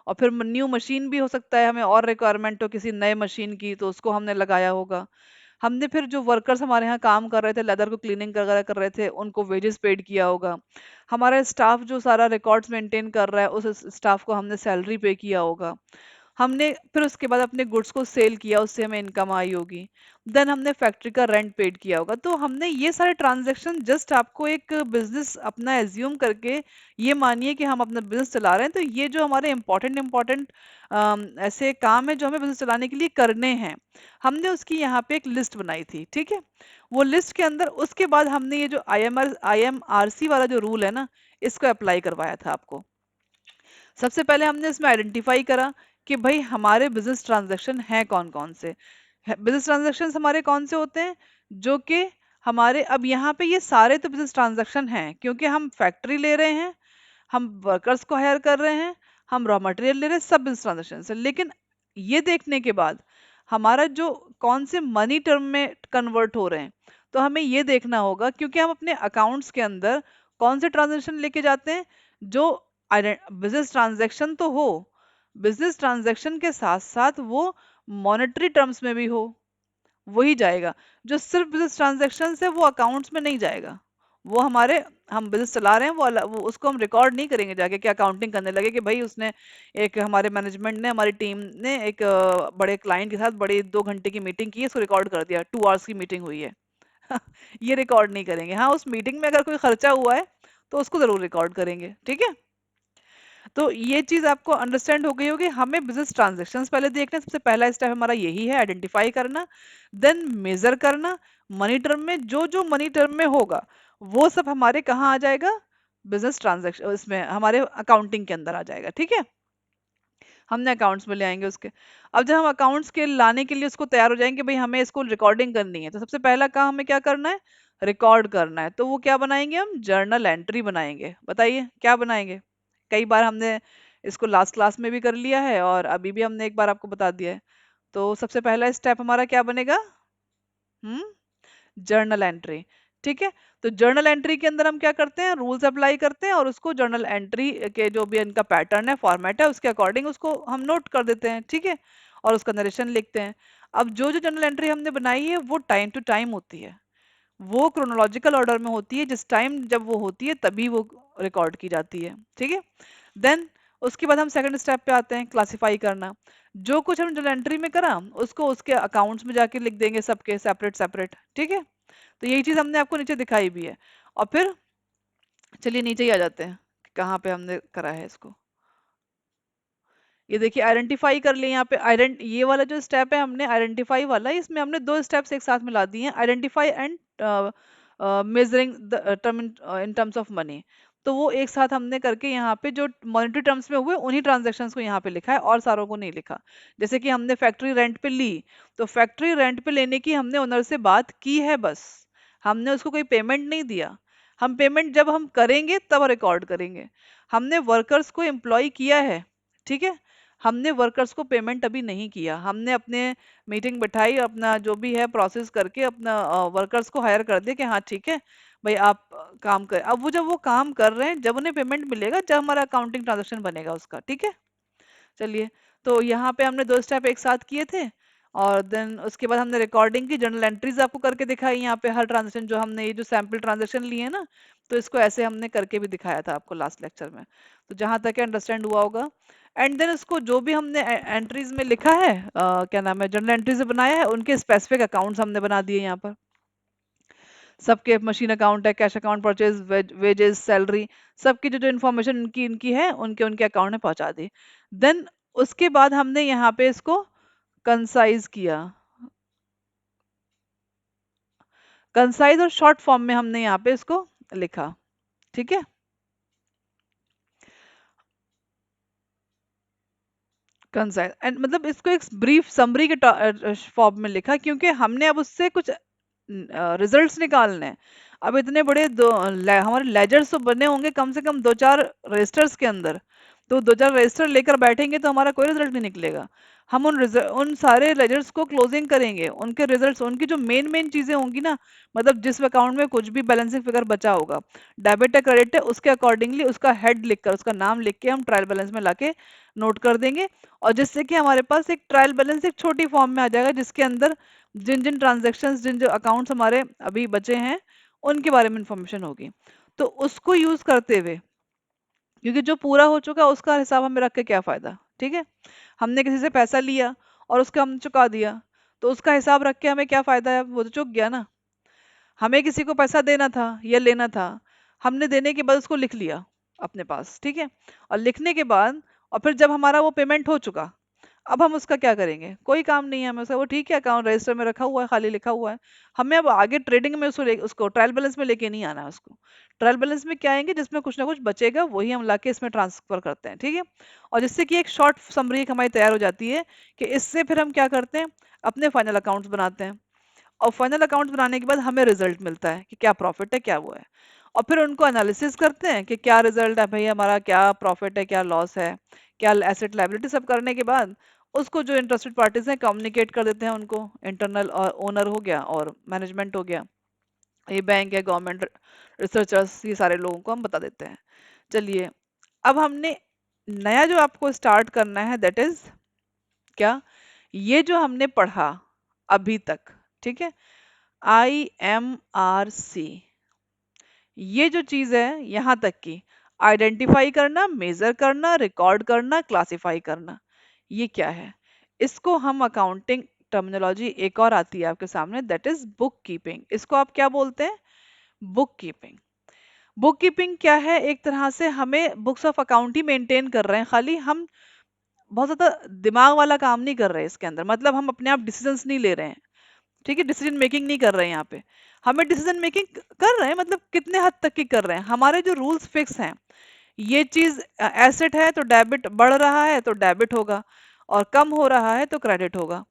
और फिर न्यू मशीन भी हो सकता है हमें और रिक्वायरमेंट हो किसी नए मशीन की, तो उसको हमने लगाया होगा। हमने फिर जो वर्कर्स हमारे यहाँ काम कर रहे थे, लेदर को क्लीनिंग वगैरह कर रहे थे, उनको वेजेस पेड किया होगा। हमारा स्टाफ जो सारा रिकॉर्ड्स मेंटेन कर रहा है, उस स्टाफ को हमने सैलरी पे किया होगा। हमने फिर उसके बाद अपने गुड्स को सेल किया, उससे हमें इनकम आई होगी। देन हमने फैक्ट्री का रेंट पेड किया होगा। तो हमने ये सारे ट्रांजैक्शन जस्ट आपको एक बिजनेस अपना एज्यूम करके, ये मानिए कि हम अपना बिजनेस चला रहे हैं, तो ये जो हमारे इंपॉर्टेंट इंपॉर्टेंट ऐसे काम है जो हमें बिजनेस चलाने के लिए करने हैं, हमने उसकी यहाँ पे एक लिस्ट बनाई थी। ठीक है। वो लिस्ट के अंदर उसके बाद हमने ये जो IMRC वाला जो रूल है ना, इसको अप्लाई करवाया था आपको। सबसे पहले हमने इसमें आइडेंटिफाई करा कि भाई हमारे बिजनेस ट्रांजैक्शन हैं कौन कौन से। बिजनेस ट्रांजैक्शन हमारे कौन से होते हैं? जो कि हमारे, अब यहाँ पे ये सारे तो बिजनेस ट्रांजैक्शन हैं क्योंकि हम फैक्ट्री ले रहे हैं, हम वर्कर्स को हायर कर रहे हैं, हम रॉ मटेरियल ले रहे हैं, सब बिजनेस ट्रांजैक्शन है। लेकिन ये देखने के बाद हमारा जो कौन से मनी टर्म में कन्वर्ट हो रहे हैं, तो हमें ये देखना होगा, क्योंकि हम अपने अकाउंट्स के अंदर कौन से ट्रांजैक्शन लेके जाते हैं जो बिजनेस ट्रांजैक्शन तो हो, बिजनेस ट्रांजैक्शन के साथ साथ वो मॉनेटरी टर्म्स में भी हो, वही जाएगा। जो सिर्फ बिजनेस ट्रांजैक्शन है वो अकाउंट्स में नहीं जाएगा। वो हमारे, हम बिजनेस चला रहे हैं वो उसको हम रिकॉर्ड नहीं करेंगे जाके कि अकाउंटिंग करने लगे कि भाई उसने, एक हमारे मैनेजमेंट ने, हमारी टीम ने एक बड़े क्लाइंट के साथ बड़ी 2 घंटे की मीटिंग की है, इसको रिकॉर्ड कर दिया, 2 आवर्स की मीटिंग हुई है। ये रिकॉर्ड नहीं करेंगे। हाँ, उस मीटिंग में अगर कोई खर्चा हुआ है तो उसको जरूर रिकॉर्ड करेंगे। ठीक है। तो ये चीज आपको अंडरस्टैंड हो गई होगी। हमें बिजनेस ट्रांजैक्शंस पहले देखने, सबसे पहला स्टेप हमारा यही है, आइडेंटिफाई करना, देन मेजर करना। मनी टर्म में जो जो मनी टर्म में होगा वो सब हमारे कहाँ आ जाएगा? बिजनेस ट्रांजैक्शन, इसमें हमारे अकाउंटिंग के अंदर आ जाएगा। ठीक है। हमने अकाउंट्स में ले आएंगे उसके। अब जब हम अकाउंट्स के लाने के लिए उसको तैयार हो जाएंगे, भाई हमें इसको रिकॉर्डिंग करनी है, तो सबसे पहला काम हमें क्या करना है, रिकॉर्ड करना है। तो वो क्या बनाएंगे, हम जर्नल एंट्री बनाएंगे। बताइए क्या बनाएंगे। कई बार हमने इसको लास्ट क्लास में भी कर लिया है और अभी भी हमने एक बार आपको बता दिया है। तो सबसे पहला स्टेप हमारा क्या बनेगा, हम्म, जर्नल एंट्री। ठीक है। तो जर्नल एंट्री के अंदर हम क्या करते हैं, रूल्स अप्लाई करते हैं और उसको जर्नल एंट्री के जो भी इनका पैटर्न है, फॉर्मेट है, उसके अकॉर्डिंग उसको हम नोट कर देते हैं। ठीक है। और उसका नरेशन लिखते हैं। अब जो जो जर्नल एंट्री हमने बनाई है वो टाइम टू टाइम होती है, वो क्रोनोलॉजिकल ऑर्डर में होती है, जिस टाइम जब वो होती है तभी वो रिकॉर्ड की जाती है। ठीक है। देन उसके बाद हम सेकंड स्टेप पे आते हैं, क्लासिफाई करना। जो कुछ हम जर्नल एंट्री में करा उसको उसके अकाउंट्स में जाके लिख देंगे, सबके सेपरेट सेपरेट। ठीक है। तो यही चीज हमने आपको नीचे दिखाई भी है। और फिर चलिए नीचे ही आ जाते हैं कि कहाँ पे हमने करा है इसको। ये देखिए आइडेंटिफाई कर लिए यहाँ पे। आइडेंट ये वाला जो स्टेप है हमने आइडेंटिफाई वाला, इसमें हमने दो स्टेप्स एक साथ मिला दिए हैं, identify and measuring the term in terms of money. तो वो एक साथ हमने करके यहाँ पे जो मॉनेटरी टर्म्स में हुए उन्हीं ट्रांजेक्शन्स को यहाँ पे लिखा है और सारों को नहीं लिखा। जैसे कि हमने फैक्ट्री रेंट पे ली, तो फैक्ट्री रेंट पे लेने की हमने ओनर से बात की है बस, हमने उसको कोई पेमेंट नहीं दिया। हम पेमेंट जब हम करेंगे तब रिकॉर्ड करेंगे। हमने वर्कर्स को एम्प्लॉय किया है, ठीक है, हमने वर्कर्स को पेमेंट अभी नहीं किया। हमने अपने मीटिंग बिठाई, अपना जो भी है प्रोसेस करके अपना वर्कर्स को हायर कर दिया कि हाँ ठीक है भाई आप काम कर। अब वो जब वो काम कर रहे हैं, जब उन्हें पेमेंट मिलेगा, जब हमारा अकाउंटिंग ट्रांजेक्शन बनेगा उसका। ठीक है। चलिए, तो यहाँ पे हमने दो स्टेप एक साथ किए थे और देन उसके बाद हमने रिकॉर्डिंग की, जर्नल एंट्रीज आपको करके दिखाई यहाँ पे हर ट्रांजेक्शन जो हमने, ये जो सैंपल ट्रांजेक्शन लिए ना, तो इसको ऐसे हमने करके भी दिखाया था आपको लास्ट लेक्चर में। तो जहां तक अंडरस्टैंड हुआ होगा। एंड देन उसको जो भी हमने एंट्रीज में लिखा है, क्या नाम है, जर्नल एंट्रीज में बनाया है, उनके स्पेसिफिक अकाउंट्स हमने बना दिए यहाँ पर। सबके मशीन अकाउंट है, cash account, purchase, wages, salary, सबकी जो जो इन्फॉर्मेशन इनकी इनकी है उनके उनके अकाउंट में पहुंचा दी। देन उसके बाद हमने यहाँ पे इसको कंसाइज किया, कंसाइज और शॉर्ट फॉर्म में हमने यहाँ पे इसको लिखा। ठीक है। कंसाइज एंड मतलब इसको एक ब्रीफ समरी के फॉर्म में लिखा, क्योंकि हमने अब उससे कुछ रिजल्ट्स निकालने हैं। अब इतने बड़े हमारे लेजर्स तो बने होंगे कम से कम दो चार रजिस्टर्स के अंदर, तो दो चार रजिस्टर लेकर बैठेंगे तो हमारा कोई रिजल्ट नहीं निकलेगा। हम उन सारे लेजर्स को क्लोजिंग करेंगे, उनके रिजल्ट्स, उनकी जो मेन मेन चीजें होंगी ना, मतलब जिस अकाउंट में कुछ भी बैलेंसिंग फिगर बचा होगा, डेबिट है क्रेडिट है, उसके अकॉर्डिंगली उसका हेड लिखकर, उसका नाम लिख के हम ट्रायल बैलेंस में लाके नोट कर देंगे। और जिससे कि हमारे पास एक ट्रायल बैलेंस एक छोटी फॉर्म में आ जाएगा, जिसके अंदर जिन जिन ट्रांजेक्शन्स, जिन जो अकाउंट्स हमारे अभी बचे हैं, उनके बारे में इंफॉर्मेशन होगी। तो उसको यूज करते हुए, क्योंकि जो पूरा हो चुका है उसका हिसाब हमें रख के क्या फायदा। ठीक है। हमने किसी से पैसा लिया और उसका हम चुका दिया, तो उसका हिसाब रख के हमें क्या फायदा है, वो तो चुक गया ना। हमें किसी को पैसा देना था या लेना था, हमने देने के बाद उसको लिख लिया अपने पास। ठीक है। और लिखने के बाद, और फिर जब हमारा वो पेमेंट हो चुका, अब हम उसका क्या करेंगे, कोई काम नहीं है हमें उसका, वो ठीक है अकाउंट रजिस्टर में रखा हुआ है, खाली लिखा हुआ है। हमें अब आगे ट्रेडिंग में उसको ट्रायल बैलेंस में लेके नहीं आना है उसको। ट्रायल बैलेंस में क्या आएंगे, जिसमें कुछ ना कुछ बचेगा वही हम लाके इसमें ट्रांसफर करते हैं। ठीक है। और जिससे कि एक शॉर्ट समरी हमारी तैयार हो जाती है, कि इससे फिर हम क्या करते हैं, अपने फाइनल अकाउंट्स बनाते हैं। और फाइनल अकाउंट्स बनाने के बाद हमें रिजल्ट मिलता है कि क्या प्रॉफिट है क्या वो है। और फिर उनको एनालिसिस करते हैं कि क्या रिजल्ट है भाई, हमारा क्या प्रॉफिट है क्या लॉस है, क्या एसेट लायबिलिटी, सब करने के बाद उसको जो इंटरेस्टेड पार्टीज हैं कम्युनिकेट कर देते हैं उनको। इंटरनल और ओनर हो गया और मैनेजमेंट हो गया, ये बैंक है, गवर्नमेंट, रिसर्चर्स, ये सारे लोगों को हम बता देते हैं। चलिए, अब हमने नया जो आपको स्टार्ट करना है, दैट इज क्या, ये जो हमने पढ़ा अभी तक, ठीक है, IMRC, ये जो चीज है यहां तक की, आइडेंटिफाई करना, मेजर करना, रिकॉर्ड करना, क्लासिफाई करना, ये क्या है, इसको हम अकाउंटिंग टर्मिनोलॉजी एक और आती है आपके सामने, दैट इज बुक कीपिंग। इसको आप क्या बोलते हैं, बुक कीपिंग। बुक कीपिंग क्या है, एक तरह से हमें books of account he maintain कर रहे हैं, खाली हम बहुत ज्यादा दिमाग वाला काम नहीं कर रहे हैं इसके अंदर, मतलब हम अपने आप डिसीजंस नहीं ले रहे हैं। ठीक है, डिसीजन मेकिंग नहीं कर रहे हैं यहाँ पे। हमें डिसीजन मेकिंग कर रहे हैं, मतलब कितने हद तक की कर रहे हैं, हमारे जो रूल्स फिक्स हैं, ये चीज एसेट है तो डेबिट बढ़ रहा है तो डेबिट होगा, और कम हो रहा है तो क्रेडिट होगा।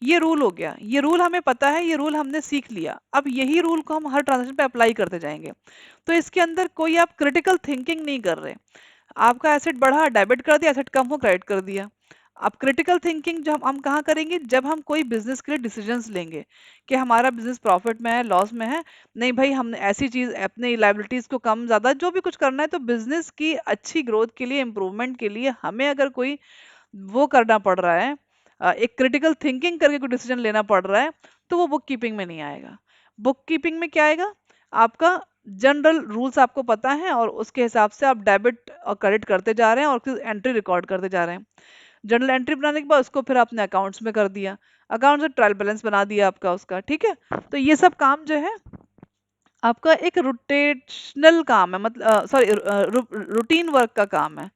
ये रूल हो गया, ये रूल हमें पता है, ये रूल हमने सीख लिया। अब यही रूल को हम हर ट्रांजेक्शन पे अप्लाई करते जाएंगे। तो इसके अंदर कोई आप क्रिटिकल थिंकिंग नहीं कर रहे। आपका एसेट बढ़ा, डेबिट कर दिया, एसेट कम हो, क्रेडिट कर दिया। अब क्रिटिकल थिंकिंग जो हम कहाँ करेंगे, जब हम कोई बिजनेस के लिए डिसीजंस लेंगे कि हमारा बिजनेस प्रॉफिट में है, लॉस में है। नहीं भाई, हमने ऐसी चीज अपनी लाइबिलिटीज को कम ज्यादा जो भी कुछ करना है, तो बिजनेस की अच्छी ग्रोथ के लिए, इंप्रूवमेंट के लिए हमें अगर कोई वो करना पड़ रहा है, एक क्रिटिकल थिंकिंग करके कोई डिसीजन लेना पड़ रहा है, तो वो बुक कीपिंग में नहीं आएगा। बुक कीपिंग में क्या आएगा? आपका जनरल रूल्स आपको पता है, और उसके हिसाब से आप डेबिट और क्रेडिट करते जा रहे हैं, और फिर एंट्री रिकॉर्ड करते जा रहे हैं। जनरल एंट्री बनाने के बाद उसको फिर आपने अकाउंट्स में कर दिया, अकाउंट से ट्रायल बैलेंस बना दिया आपका उसका, ठीक है। तो ये सब काम जो है आपका एक रोटेशनल काम है, मतलब सॉरी रूटीन वर्क का काम है,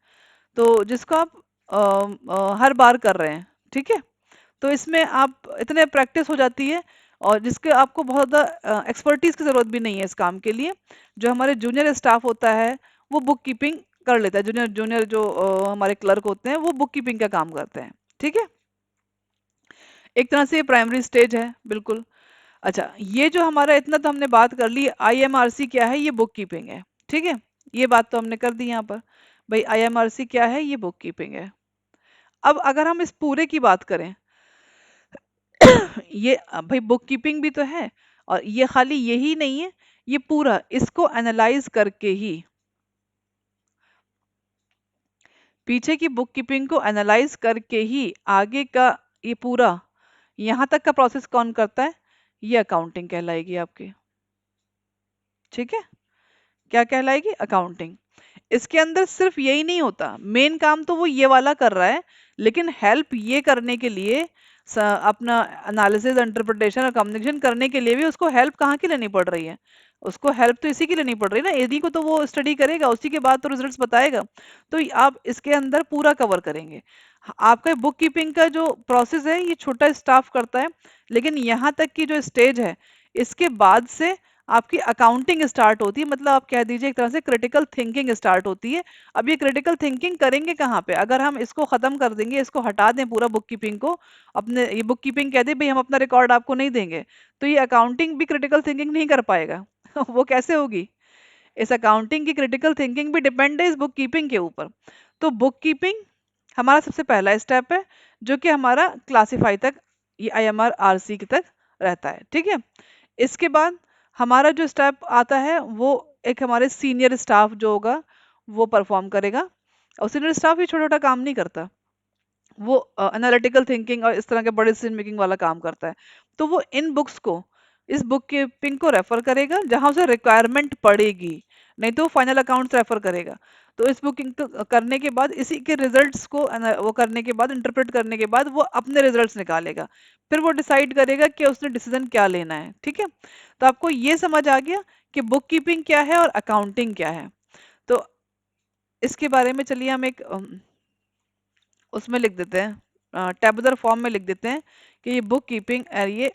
तो जिसको आप हर बार कर रहे हैं, ठीक है। तो इसमें आप इतने प्रैक्टिस हो जाती है, और जिसके आपको बहुत ज़्यादा एक्सपर्टीज की ज़रूरत भी नहीं है इस काम के लिए। जो हमारे जूनियर स्टाफ होता है वो बुक कीपिंग कर लेता है, जूनियर जूनियर जो हमारे क्लर्क होते हैं वो बुक कीपिंग का काम करते हैं, ठीक है। एक तरह से ये प्राइमरी स्टेज है, बिल्कुल। अच्छा, ये जो हमारा इतना तो हमने बात कर ली, आईएमआरसी क्या है, ये बुक कीपिंग है, ठीक है। ये बात तो हमने कर दी यहाँ पर। भाई आईएमआरसी क्या है, ये बुक कीपिंग है। अब अगर हम इस पूरे की बात करें, ये भाई बुक कीपिंग भी तो है, और ये खाली यही नहीं है, ये पूरा इसको एनालाइज करके ही, पीछे की बुक कीपिंग को एनालाइज करके ही आगे का ये पूरा यहाँ तक का प्रोसेस कौन करता है, ये अकाउंटिंग कहलाएगी आपकी, ठीक है। क्या कहलाएगी? अकाउंटिंग। इसके अंदर सिर्फ यही नहीं होता, मेन काम तो वो ये वाला कर रहा है, लेकिन हेल्प ये करने के लिए अपना एनालिसिस, इंटरप्रिटेशन और कम्युनिकेशन करने के लिए भी उसको हेल्प कहाँ की लेनी पड़ रही है? उसको हेल्प तो इसी की लेनी पड़ रही है ना, इन्हीं को तो वो स्टडी करेगा, उसी के बाद तो रिजल्ट्स बताएगा। तो आप इसके अंदर पूरा कवर करेंगे। आपका बुक कीपिंग का जो प्रोसेस है ये छोटा स्टाफ करता है, लेकिन यहाँ तक की जो स्टेज है, इसके बाद से आपकी अकाउंटिंग स्टार्ट होती है, मतलब आप कह दीजिए एक तरह से क्रिटिकल थिंकिंग स्टार्ट होती है। अब ये क्रिटिकल थिंकिंग करेंगे कहाँ पे? अगर हम इसको खत्म कर देंगे, इसको हटा दें पूरा बुक कीपिंग को, अपने ये बुक कीपिंग कह दे भाई हम अपना रिकॉर्ड आपको नहीं देंगे, तो ये अकाउंटिंग भी क्रिटिकल थिंकिंग नहीं कर पाएगा। वो कैसे होगी? इस अकाउंटिंग की क्रिटिकल थिंकिंग भी डिपेंड है इस बुक कीपिंग के ऊपर। तो बुक कीपिंग हमारा सबसे पहला स्टेप है, जो कि हमारा क्लासीफाई तक, ये IMR RC तक रहता है, ठीक है। इसके बाद हमारा जो स्टेप आता है वो एक हमारे सीनियर स्टाफ जो होगा वो परफॉर्म करेगा। और सीनियर स्टाफ ये छोटा छोटा काम नहीं करता, वो एनालिटिकल थिंकिंग और इस तरह के बड़े डिसीजन मेकिंग वाला काम करता है। तो वो इन बुक्स को, इस बुक कीपिंग को रेफर करेगा जहां उसे रिक्वायरमेंट पड़ेगी, नहीं तो फाइनल अकाउंट्स रेफर करेगा। तो इस बुकिंग करने के बाद, इसी के रिजल्ट्स को वो करने के बाद, इंटरप्रेट करने के बाद वो अपने रिजल्ट्स निकालेगा। फिर वो डिसाइड करेगा कि उसने डिसीजन क्या लेना है, ठीक है। तो आपको ये समझ आ गया कि बुक कीपिंग क्या है और अकाउंटिंग क्या है। तो इसके बारे में चलिए हम एक उसमें लिख देते हैं, टेबुलर फॉर्म में लिख देते हैं कि ये बुक कीपिंग और ये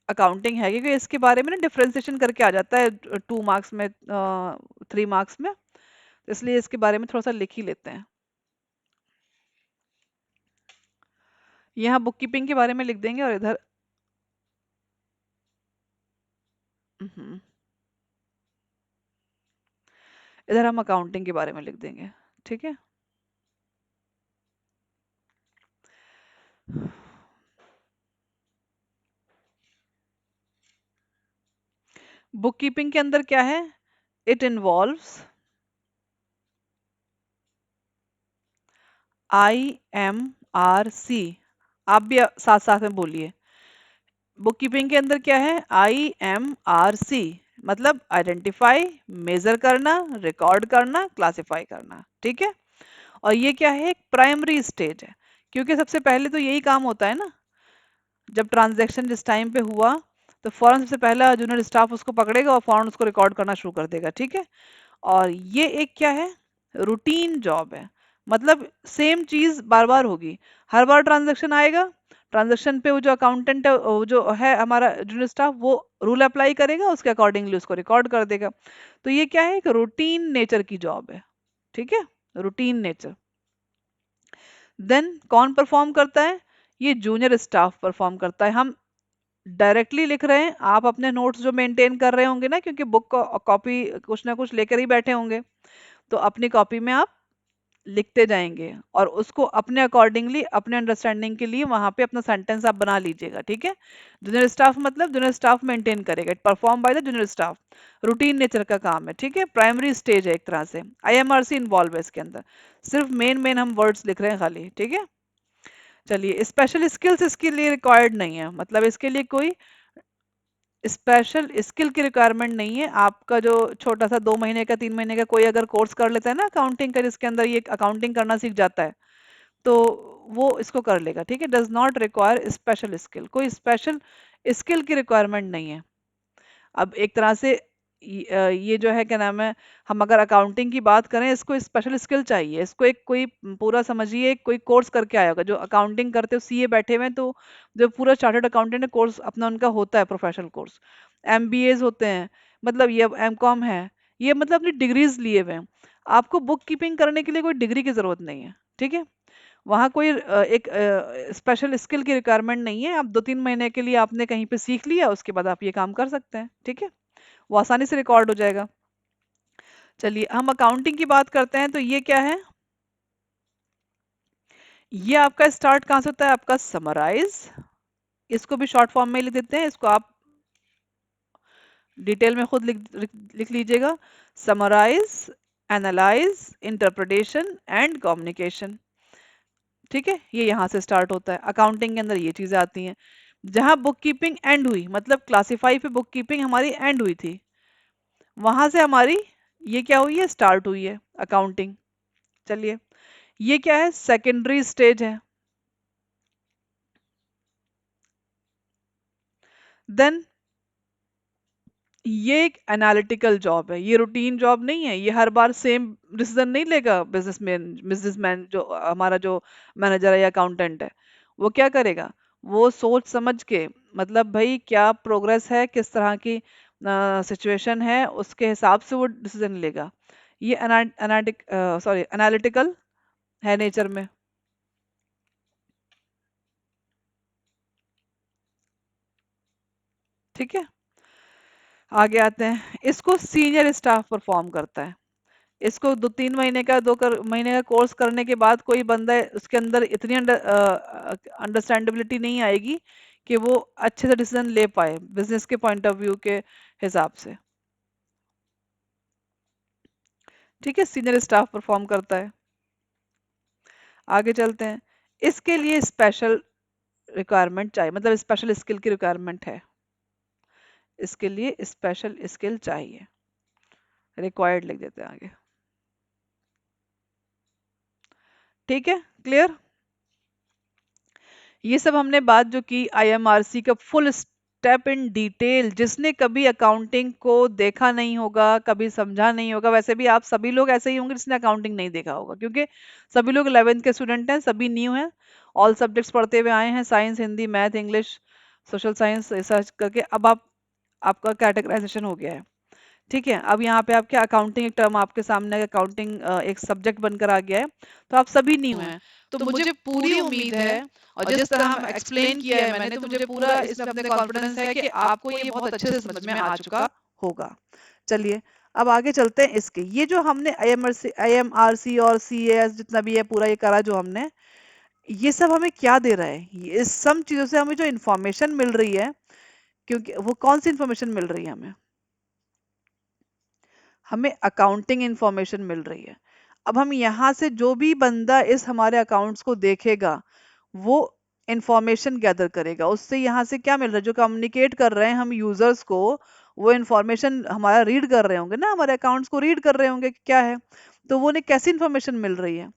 अकाउंटिंग है, क्योंकि इसके बारे में ना डिफ्रेंसिएशन करके आ जाता है 2 मार्क्स में, 3 मार्क्स में। तो इसलिए इसके बारे में थोड़ा सा लिख ही लेते हैं। यहाँ बुक कीपिंग के बारे में लिख देंगे, और इधर हम्म, इधर हम अकाउंटिंग के बारे में लिख देंगे, ठीक है। बुक कीपिंग के अंदर क्या है? It involves IMRC। आप भी साथ साथ में बोलिए। बुक कीपिंग के अंदर क्या है? IMRC, मतलब आइडेंटिफाई, मेजर करना, रिकॉर्ड करना, क्लासिफाई करना, ठीक है। और ये क्या है? एक प्राइमरी स्टेज है, क्योंकि सबसे पहले तो यही काम होता है ना। जब ट्रांजैक्शन जिस टाइम पे हुआ, तो फौरन सबसे पहला जूनियर स्टाफ उसको पकड़ेगा और फौरन उसको रिकॉर्ड करना शुरू कर देगा, ठीक है। और ये एक क्या है? रूटीन जॉब है, मतलब सेम चीज बार बार होगी। हर बार ट्रांजैक्शन आएगा, ट्रांजैक्शन पे वो जो अकाउंटेंट है, वो जो है हमारा जूनियर स्टाफ, वो रूल अप्लाई करेगा, उसके अकॉर्डिंगली उसको रिकॉर्ड कर देगा। तो ये क्या है? एक रूटीन नेचर की जॉब है, ठीक है, रूटीन नेचर। देन कौन परफॉर्म करता है? ये जूनियर स्टाफ परफॉर्म करता है। हम डायरेक्टली लिख रहे हैं, आप अपने नोट्स जो मेंटेन कर रहे होंगे ना, क्योंकि बुक कॉपी कुछ ना कुछ लेकर ही बैठे होंगे, तो अपनी कॉपी में आप लिखते जाएंगे और उसको अपने अकॉर्डिंगली अपने अंडरस्टैंडिंग के लिए वहां पे अपना सेंटेंस आप बना लीजिएगा। ठीक है, जूनियर स्टाफ मतलब जूनियर स्टाफ मेंटेन करेगा, perform by the junior staff, routine nature का काम है। ठीक है, प्राइमरी स्टेज है एक तरह से, आईएमआरसी इन्वॉल्व है इसके अंदर, सिर्फ मेन मेन हम वर्ड्स लिख रहे हैं खाली। ठीक है, चलिए, स्पेशल स्किल्स इसके लिए रिक्वायर्ड नहीं है, मतलब इसके लिए कोई स्पेशल स्किल की रिक्वायरमेंट नहीं है। आपका जो छोटा सा 2 महीने का 3 महीने का कोई अगर कोर्स कर लेता है ना अकाउंटिंग का, जिसके अंदर ये अकाउंटिंग करना सीख जाता है, तो वो इसको कर लेगा। ठीक है, does not require special skill, कोई स्पेशल स्किल की रिक्वायरमेंट नहीं है। अब एक तरह से ये जो है क्या नाम है, हम अगर अकाउंटिंग की बात करें, इसको स्पेशल स्किल चाहिए, इसको एक कोई पूरा समझिए कोई कोर्स करके आया होगा। जो अकाउंटिंग करते हो सीए बैठे हुए हैं, तो जो पूरा चार्टर्ड अकाउंटेंट है कोर्स अपना उनका होता है, प्रोफेशनल कोर्स, एमबीएज होते हैं, मतलब ये एमकॉम है, ये मतलब अपनी डिग्रीज लिए हुए हैं। आपको बुक कीपिंग करने के लिए कोई डिग्री की जरूरत नहीं है। ठीक है, वहाँ कोई एक स्पेशल स्किल की रिक्वायरमेंट नहीं है। आप 2-3 महीने के लिए आपने कहीं पे सीख लिया, उसके बाद आप ये काम कर सकते हैं। ठीक है, वो आसानी से रिकॉर्ड हो जाएगा। चलिए, हम अकाउंटिंग की बात करते हैं, तो ये क्या है? ये आपका स्टार्ट कहाँ से होता है? आपका समराइज, इसको भी शॉर्ट फॉर्म में लिख देते हैं, इसको आप डिटेल में खुद लिख लीजिएगा। Summarise, analyse, interpretation and communication. ठीक है, ये यहाँ से स्टार्ट होता है, अकाउंटिंग के अंदर ये चीजें आती हैं। जहां बुक कीपिंग एंड हुई, मतलब क्लासिफाई पे बुक कीपिंग हमारी एंड हुई थी, वहां से हमारी ये क्या हुई है? स्टार्ट हुई है अकाउंटिंग। चलिए, ये क्या है? सेकेंडरी स्टेज है। देन ये एक एनालिटिकल जॉब है, ये रूटीन जॉब नहीं है, ये हर बार सेम डिसीजन नहीं लेगा। बिजनेसमैन जो हमारा जो मैनेजर है या अकाउंटेंट है, वो क्या करेगा? वो सोच समझ के, मतलब भाई क्या प्रोग्रेस है, किस तरह की सिचुएशन है, उसके हिसाब से वो डिसीजन लेगा। ये एनालिटिकल है नेचर में। ठीक है, आगे आते हैं, इसको सीनियर स्टाफ परफॉर्म करता है। इसको 2-3 महीने का महीने का कोर्स करने के बाद कोई बंदा उसके अंदर इतनी अंडरस्टैंडेबिलिटी नहीं आएगी कि वो अच्छे से डिसीजन ले पाए बिजनेस के पॉइंट ऑफ व्यू के हिसाब से। ठीक है, सीनियर स्टाफ परफॉर्म करता है। आगे चलते हैं, इसके लिए स्पेशल रिक्वायरमेंट चाहिए, मतलब स्पेशल स्किल की रिक्वायरमेंट है, इसके लिए स्पेशल स्किल चाहिए, रिक्वायर्ड लिख देते हैं आगे। ठीक है, क्लियर? ये सब हमने बात जो की आईएमआरसी का फुल स्टेप इन डिटेल, जिसने कभी अकाउंटिंग को देखा नहीं होगा, कभी समझा नहीं होगा, वैसे भी आप सभी लोग ऐसे ही होंगे जिसने अकाउंटिंग नहीं देखा होगा, क्योंकि सभी लोग 11th के स्टूडेंट हैं, सभी न्यू हैं, ऑल सब्जेक्ट्स पढ़ते हुए आए हैं, science, Hindi, math, English, social science, research करके अब आप आपका कैटेगराइजेशन हो गया है। ठीक है, अब यहाँ पे आपके अकाउंटिंग एक टर्म आपके सामने, अकाउंटिंग एक सब्जेक्ट बनकर आ गया है, तो आप सभी न्यू हैं। तो मुझे पूरी उम्मीद है, और जिस तरह हम एक्सप्लेन किया है मैंने, तो मुझे पूरा इसमें अपने कॉन्फिडेंस है कि आपको ये बहुत अच्छे से समझ में आ चुका होगा। चलिए, अब आगे चलते हैं। इसके ये जो हमने आईएमआरसी और सीएएस जितना भी है पूरा ये करा जो हमने, ये सब हमें क्या दे रहा है? ये इस सब चीजों से हमें जो इन्फॉर्मेशन मिल रही है, क्योंकि वो कौन सी इन्फॉर्मेशन मिल रही है हमें? हमें अकाउंटिंग इंफॉर्मेशन मिल रही है। अब हम यहाँ से जो भी बंदा इस हमारे अकाउंट्स को देखेगा, वो इंफॉर्मेशन गैदर करेगा, उससे यहाँ से क्या मिल रहा है? जो कम्युनिकेट कर रहे हैं हम यूजर्स को, वो इंफॉर्मेशन हमारा रीड कर रहे होंगे ना, हमारे अकाउंट्स को रीड कर रहे होंगे कि क्या है, तो वो उन्हें कैसी इंफॉर्मेशन मिल रही है?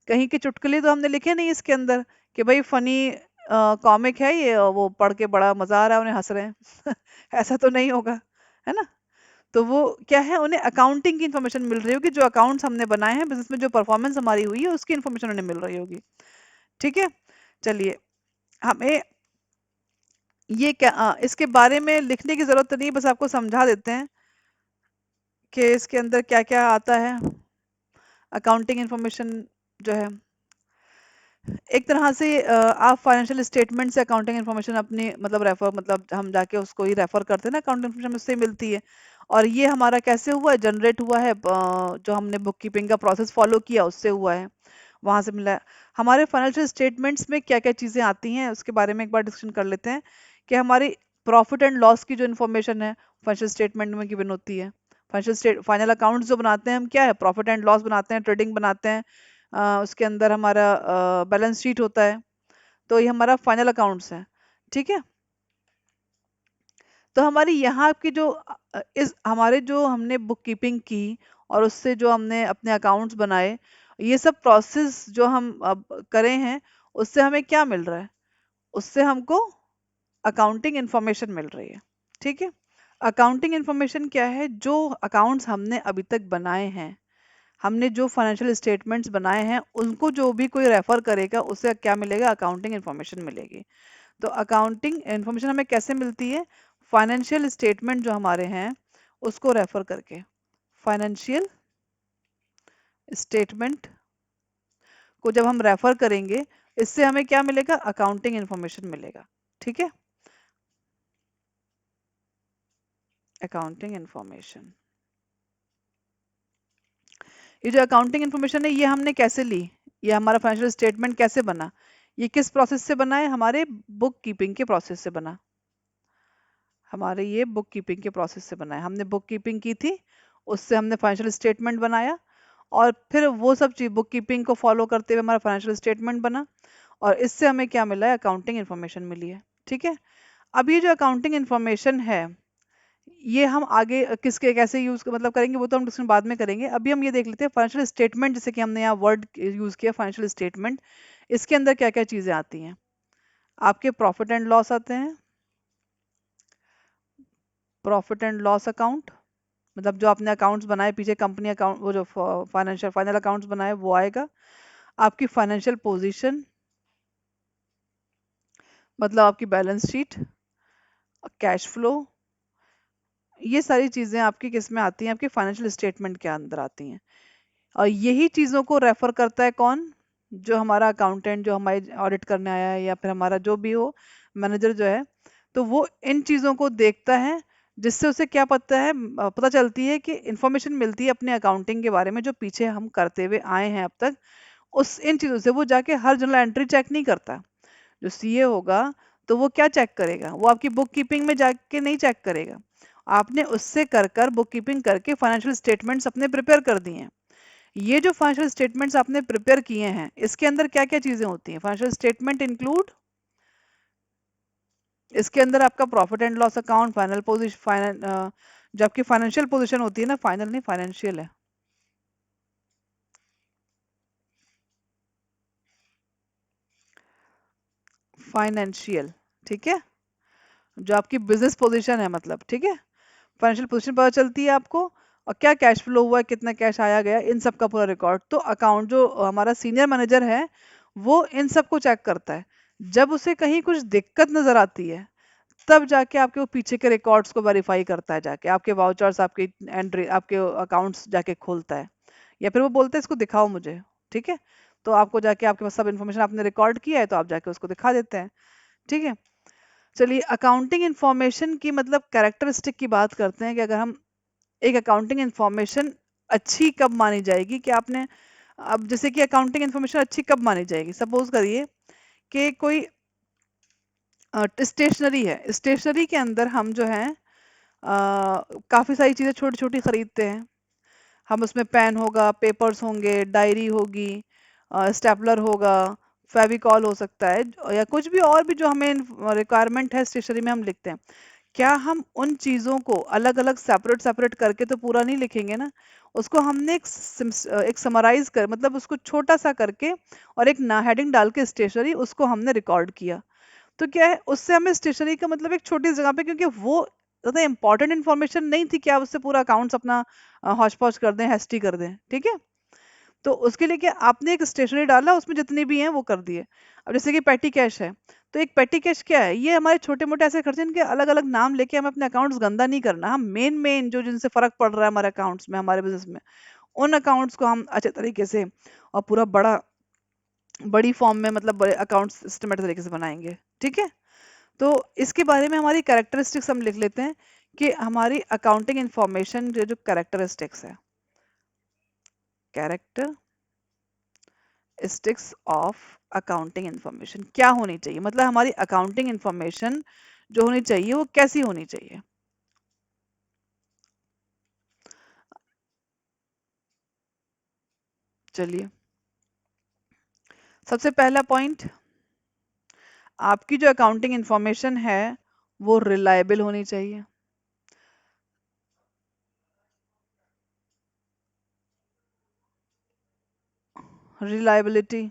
कहीं के चुटकुले तो हमने लिखे नहीं इसके अंदर कि भाई फनी कॉमिक है ये, वो पढ़ के बड़ा मजा आ रहा है, उन्हें हंस रहे हैं ऐसा तो नहीं होगा, है ना? तो वो क्या है, उन्हें अकाउंटिंग की इन्फॉर्मेशन मिल रही होगी, जो अकाउंट्स हमने बनाए हैं बिजनेस में, जो परफॉर्मेंस हमारी हुई है उसकी इन्फॉर्मेशन उन्हें मिल रही होगी। ठीक है, चलिए, हमें ये क्या इसके बारे में लिखने की जरूरत तो नहीं, बस आपको समझा देते हैं कि इसके अंदर क्या क्या आता है। अकाउंटिंग इन्फॉर्मेशन जो है, एक तरह से आप फाइनेंशियल स्टेटमेंट से अकाउंटिंग इन्फॉर्मेशन अपनी मतलब रेफर, मतलब हम जाके उसको ही रेफर करते हैं ना, अकाउंटिंग इन्फॉर्मेशन उससे ही मिलती है। और ये हमारा कैसे हुआ है, जनरेट हुआ है, जो हमने बुक कीपिंग का प्रोसेस फॉलो किया उससे हुआ है, वहां से मिला है। हमारे फाइनेंशियल स्टेटमेंट्स में क्या क्या चीजें आती हैं उसके बारे में एक बार डिस्कशन कर लेते हैं। कि हमारी प्रॉफिट एंड लॉस की जो इन्फॉर्मेशन है फाइनेंशियल स्टेटमेंट में गिवन होती है। फाइनल अकाउंट्स जो बनाते हैं हम, क्या है, प्रॉफिट एंड लॉस बनाते हैं, ट्रेडिंग बनाते हैं, उसके अंदर हमारा बैलेंस शीट होता है। तो ये हमारा फाइनल अकाउंट्स है। ठीक है। तो हमारी यहाँ की जो इस हमारे जो हमने बुक कीपिंग की और उससे जो हमने अपने अकाउंट्स बनाए, ये सब प्रोसेस जो हम अब करे हैं, उससे हमें क्या मिल रहा है, उससे हमको अकाउंटिंग इंफॉर्मेशन मिल रही है। ठीक है। अकाउंटिंग इंफॉर्मेशन क्या है, जो अकाउंट्स हमने अभी तक बनाए हैं, हमने जो फाइनेंशियल स्टेटमेंट्स बनाए हैं, उनको जो भी कोई रेफर करेगा उसे क्या मिलेगा, अकाउंटिंग इन्फॉर्मेशन मिलेगी। तो अकाउंटिंग इन्फॉर्मेशन हमें कैसे मिलती है, फाइनेंशियल स्टेटमेंट जो हमारे हैं उसको रेफर करके। फाइनेंशियल स्टेटमेंट को जब हम रेफर करेंगे, इससे हमें क्या मिलेगा, अकाउंटिंग इन्फॉर्मेशन मिलेगा। ठीक है। अकाउंटिंग इन्फॉर्मेशन, ये जो अकाउंटिंग इन्फॉर्मेशन है, ये हमने कैसे ली, ये हमारा फाइनेंशियल स्टेटमेंट कैसे बना, ये किस प्रोसेस से बना है, हमारे बुक कीपिंग के प्रोसेस से बना। हमारे ये बुक कीपिंग के प्रोसेस से बना है, हमने बुक कीपिंग की थी, उससे हमने फाइनेंशियल स्टेटमेंट बनाया, और फिर वो सब चीज बुक कीपिंग को फॉलो करते हुए हमारा फाइनेंशियल स्टेटमेंट बना, और इससे हमें क्या मिला है, अकाउंटिंग इन्फॉर्मेशन मिली है। ठीक है। अब ये जो अकाउंटिंग इन्फॉर्मेशन है, ये हम आगे किसके कैसे यूज मतलब करेंगे, वो तो हम डिस्कशन बाद में करेंगे। अभी हम ये देख लेते हैं फाइनेंशियल स्टेटमेंट, जैसे कि हमने यहाँ वर्ड यूज किया फाइनेंशियल स्टेटमेंट, इसके अंदर क्या क्या चीजें आती हैं। आपके प्रॉफिट एंड लॉस आते हैं, प्रॉफिट एंड लॉस अकाउंट, मतलब जो आपने अकाउंट्स बनाए पीछे, कंपनी अकाउंट, वो जो फाइनेंशियल फाइनल अकाउंट्स बनाए वो आएगा। आपकी फाइनेंशियल पोजीशन, मतलब आपकी बैलेंस शीट, कैश फ्लो, ये सारी चीजें आपकी किस में आती हैं, आपके फाइनेंशियल स्टेटमेंट के अंदर आती हैं। और यही चीजों को रेफर करता है कौन, जो हमारा अकाउंटेंट, जो हमारे ऑडिट करने आया है, या फिर हमारा जो भी हो मैनेजर जो है, तो वो इन चीजों को देखता है, जिससे उसे क्या पता है, पता चलती है कि इंफॉर्मेशन मिलती है अपने अकाउंटिंग के बारे में, जो पीछे हम करते हुए आए हैं अब तक। उस इन चीजों से वो जाके हर जनरल एंट्री चेक नहीं करता। जो सीए होगा, तो वो क्या चेक करेगा, वो आपकी बुक कीपिंग में जाके नहीं चेक करेगा, आपने उससे कर कर बुक कीपिंग करके फाइनेंशियल स्टेटमेंट्स अपने प्रिपेयर कर दिए हैं। ये जो फाइनेंशियल स्टेटमेंट्स आपने प्रिपेयर किए हैं, इसके अंदर क्या क्या चीजें होती हैं, फाइनेंशियल स्टेटमेंट इंक्लूड, इसके अंदर आपका profit and loss account, final position, final, जो आपकी फाइनेंशियल पोजीशन होती है ना, फाइनल नहीं फाइनेंशियल है, फाइनेंशियल। ठीक है। जो आपकी बिजनेस पोजीशन है, मतलब ठीक है, फाइनेंशियल पोजीशन पता चलती है आपको, और क्या कैश फ्लो हुआ है, कितना कैश आया गया, इन सब का पूरा रिकॉर्ड। तो अकाउंट जो हमारा सीनियर मैनेजर है, वो इन सब को चेक करता है। जब उसे कहीं कुछ दिक्कत नजर आती है, तब जाके आपके वो पीछे के रिकॉर्ड्स को वेरीफाई करता है, जाके आपके वाउचर्स, आपके एंट्री, आपके अकाउंट्स जाके खोलता है, या फिर वो बोलते हैं इसको दिखाओ मुझे। ठीक है। तो आपको जाके आपके पास सब इन्फॉर्मेशन आपने रिकॉर्ड किया है, तो आप जाके उसको दिखा देते हैं। ठीक है। चलिए, अकाउंटिंग इन्फॉर्मेशन की मतलब कैरेक्टरिस्टिक की बात करते हैं, कि अगर हम एक अकाउंटिंग इन्फॉर्मेशन अच्छी कब मानी जाएगी, कि आपने, अब जैसे कि अकाउंटिंग इन्फॉर्मेशन अच्छी कब मानी जाएगी, सपोज करिए कि कोई स्टेशनरी है, स्टेशनरी के अंदर हम जो है काफी सारी चीजें छोटी छोटी खरीदते हैं। हम उसमें पेन होगा, पेपर्स होंगे, डायरी होगी, स्टेपलर होगा, फेविकॉल हो सकता है, या कुछ भी और भी जो हमें रिक्वायरमेंट है स्टेशनरी में हम लिखते हैं। क्या हम उन चीजों को अलग अलग सेपरेट सेपरेट करके तो पूरा नहीं लिखेंगे ना, उसको हमने एक समराइज कर, मतलब उसको छोटा सा करके और एक ना हेडिंग डाल के स्टेशनरी, उसको हमने रिकॉर्ड किया। तो क्या है, उससे हमें स्टेशनरी का मतलब एक छोटी जगह पे, क्योंकि वो ज्यादा इंपॉर्टेंट इन्फॉर्मेशन नहीं थी कि आप उससे पूरा अकाउंट्स अपना हौच पौच कर दें, हेस्टी कर दें। ठीक है। तो उसके लिए क्या, आपने एक स्टेशनरी डाला, उसमें जितनी भी हैं वो कर दिए। अब जैसे कि पेटी कैश है, तो एक पेटी कैश क्या है, ये हमारे छोटे मोटे ऐसे खर्चे, इनके अलग अलग नाम लेके हमें अपने अकाउंट्स गंदा नहीं करना, हम मेन मेन जो जिनसे फर्क पड़ रहा है हमारे अकाउंट्स में, हमारे बिजनेस में, उन अकाउंट्स को हम अच्छे तरीके से और पूरा बड़ी फॉर्म में, मतलब बड़े अकाउंट सिस्टमेटिक तरीके से बनाएंगे। ठीक है, तो इसके बारे में हमारी कैरेक्टरिस्टिक्स हम लिख लेते हैं कि हमारी अकाउंटिंग इंफॉर्मेशन जो जो कैरेक्टरिस्टिक्स है, कैरेक्टरिस्टिक्स ऑफ अकाउंटिंग इंफॉर्मेशन क्या होनी चाहिए, मतलब हमारी अकाउंटिंग इंफॉर्मेशन जो होनी चाहिए वो कैसी होनी चाहिए। चलिए, सबसे पहला पॉइंट, आपकी जो अकाउंटिंग इंफॉर्मेशन है वो रिलायबल होनी चाहिए। रिलायबिलिटी,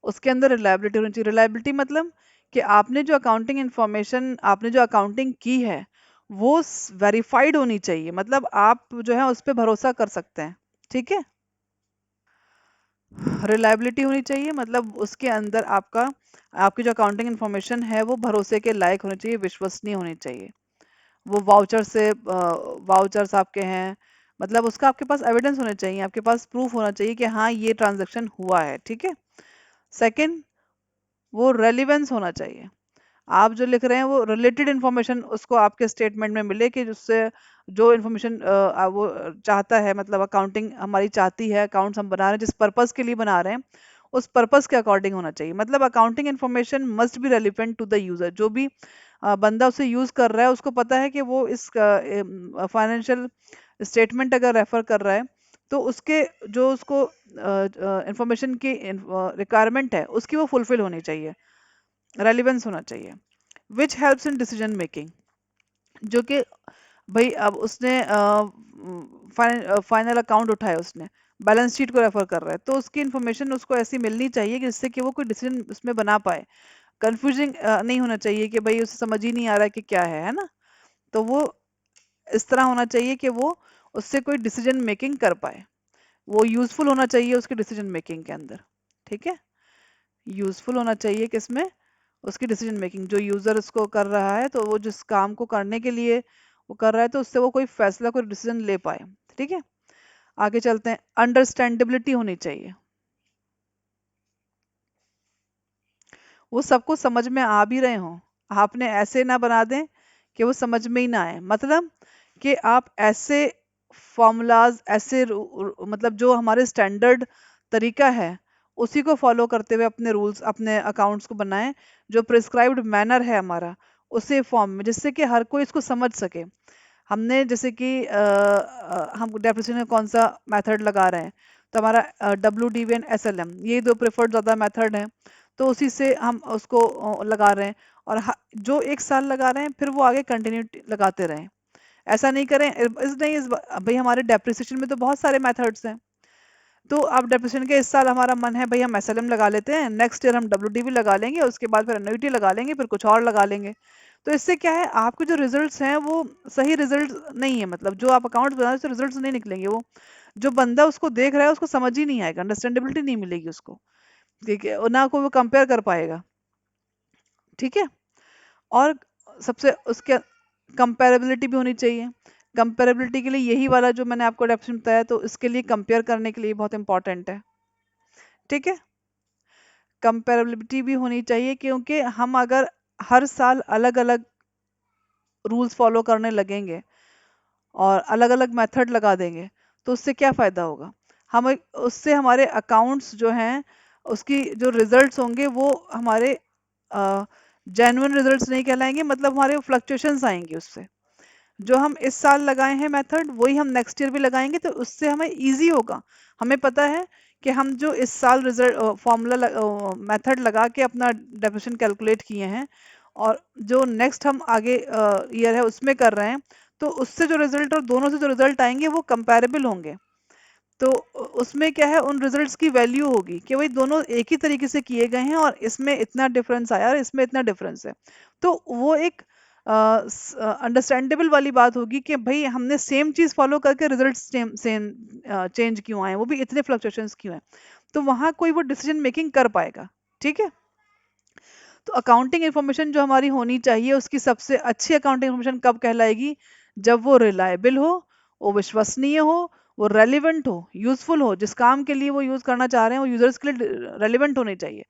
उसके अंदर रिलायबिलिटी होनी चाहिए। रिलायबिलिटी मतलब कि आपने जो अकाउंटिंग इंफॉर्मेशन, आपने जो अकाउंटिंग की है वो वेरीफाइड होनी चाहिए, मतलब आप जो है उस पर भरोसा कर सकते हैं। ठीक है, रिलायबिलिटी होनी चाहिए, मतलब उसके अंदर आपका, आपकी जो अकाउंटिंग इंफॉर्मेशन है वो भरोसे के लायक होनी चाहिए, विश्वसनीय होनी चाहिए। वो वाउचर से, वाउचर्स आपके हैं, मतलब उसका आपके पास एविडेंस होने चाहिए, आपके पास प्रूफ होना चाहिए कि हाँ ये ट्रांजैक्शन हुआ है। ठीक है, सेकंड, वो रेलिवेंस होना चाहिए, आप जो लिख रहे हैं वो रिलेटेड इन्फॉर्मेशन उसको आपके स्टेटमेंट में मिले, कि जिससे जो इन्फॉर्मेशन वो चाहता है, मतलब अकाउंटिंग हमारी चाहती है, अकाउंट्स हम बना रहे हैं जिस पर्पस के लिए बना रहे हैं उस पर्पस के अकॉर्डिंग होना चाहिए। मतलब accounting information must be relevant to the user, जो भी बंदा उसे यूज कर रहा है उसको पता है कि वो इस फाइनेंशियल स्टेटमेंट अगर रेफर कर रहा है तो उसके जो उसको इंफॉर्मेशन की रिक्वायरमेंट है उसकी वो फुलफिल होनी चाहिए, रेलिवेंस होना चाहिए। Which helps in decision making, जो कि भाई अब उसने फाइनल अकाउंट उठाया, उसने बैलेंस शीट को रेफर कर रहा है, तो उसकी इन्फॉर्मेशन उसको ऐसी मिलनी चाहिए कि जिससे कि वो कोई डिसीजन उसमें बना पाए। कंफ्यूजिंग नहीं होना चाहिए कि भाई उसे समझ ही नहीं आ रहा है कि क्या है ना। तो वो इस तरह होना चाहिए कि वो उससे कोई डिसीजन मेकिंग कर पाए, वो यूजफुल होना चाहिए उसकी डिसीजन मेकिंग के अंदर। ठीक है, यूजफुल होना चाहिए किसमें, उसकी डिसीजन मेकिंग, जो यूजर इसको कर रहा है तो वो जिस काम को करने के लिए वो कर रहा है तो उससे वो कोई फैसला, कोई डिसीजन ले पाए। ठीक है, आगे चलते हैं। अंडरस्टैंडेबिलिटी होनी चाहिए, वो सबको समझ में आ भी रहे हों, आपने ऐसे ना बना दें कि वो समझ में ही ना आए, मतलब कि आप ऐसे फॉर्मूलाज, ऐसे मतलब जो हमारे स्टैंडर्ड तरीका है उसी को फॉलो करते हुए अपने रूल्स, अपने अकाउंट्स को बनाएं, जो प्रिस्क्राइब्ड मैनर है हमारा उसे फॉर्म में, जिससे कि हर कोई इसको समझ सके। हमने जैसे कि हम डेप्रिसिएशन में कौन सा मेथड लगा रहे हैं, तो हमारा WDV एंड SLM ये दो प्रेफर्ड ज़्यादा मेथड हैं, तो उसी से हम उसको लगा रहे हैं। और जो एक साल लगा रहे हैं फिर वो आगे कंटिन्यू लगाते रहें, ऐसा नहीं करें इस नहीं इस भाई हमारे डेप्रिसिएशन में तो बहुत सारे मेथड्स हैं, तो अब डेप्रिसिएशन के इस साल हमारा मन है भाई हम SLM लगा लेते हैं, नेक्स्ट ईयर हम WDV लगा लेंगे, उसके बाद फिर एन्युटी लगा लेंगे, फिर कुछ और लगा लेंगे। तो इससे क्या है, आपके जो रिजल्ट्स हैं वो सही रिजल्ट नहीं है, मतलब जो आप अकाउंट्स बना रहे हो रिजल्ट्स नहीं निकलेंगे, वो जो बंदा उसको देख रहा है उसको समझ ही नहीं आएगा, अंडरस्टैंडेबिलिटी नहीं मिलेगी उसको। ठीक है, और ना को वो कंपेयर कर पाएगा। ठीक है, और सबसे उसके कंपेरेबिलिटी भी होनी चाहिए। कंपेरेबिलिटी के लिए यही वाला जो मैंने आपको डेफिनेशन बताया, तो इसके लिए कंपेयर करने के लिए बहुत इंपॉर्टेंट है। ठीक है, कंपेरेबिलिटी भी होनी चाहिए, क्योंकि हम अगर हर साल अलग अलग रूल्स फॉलो करने लगेंगे और अलग अलग मेथड लगा देंगे तो उससे क्या फ़ायदा होगा, हम उससे हमारे अकाउंट्स जो हैं उसकी जो रिजल्ट्स होंगे वो हमारे जेन्युइन रिजल्ट्स नहीं कहलाएंगे, मतलब हमारे फ्लक्चुएशंस आएंगे उससे। जो हम इस साल लगाए हैं मेथड वही हम नेक्स्ट ईयर भी लगाएंगे, तो उससे हमें इजी होगा। हमें पता है कि हम जो इस साल रिजल्ट फॉर्मूला मेथड लगा के अपना डेफिनेशन कैलकुलेट किए हैं और जो नेक्स्ट हम आगे ईयर है उसमें कर रहे हैं, तो उससे जो रिजल्ट और दोनों से जो रिजल्ट आएंगे वो कंपैरेबल होंगे। तो उसमें क्या है, उन रिजल्ट्स की वैल्यू होगी कि वही दोनों एक ही तरीके से किए गए हैं और इसमें इतना डिफरेंस आया और इसमें इतना डिफरेंस है। तो वो एक अंडरस्टैंडेबल वाली बात होगी कि भाई हमने सेम चीज फॉलो करके रिजल्ट सेम सेम चेंज क्यों आए, वो भी इतने फ्लक्चुएशंस क्यों हैं, तो वहां कोई वो डिसीजन मेकिंग कर पाएगा। ठीक है, तो अकाउंटिंग इन्फॉर्मेशन जो हमारी होनी चाहिए, उसकी सबसे अच्छी अकाउंटिंग इन्फॉर्मेशन कब कहलाएगी? जब वो रिलायबल हो, वो विश्वसनीय हो, वो रेलिवेंट हो, यूजफुल हो, जिस काम के लिए वो यूज करना चाह रहे हैं वो यूजर्स के लिए रेलिवेंट होनी चाहिए,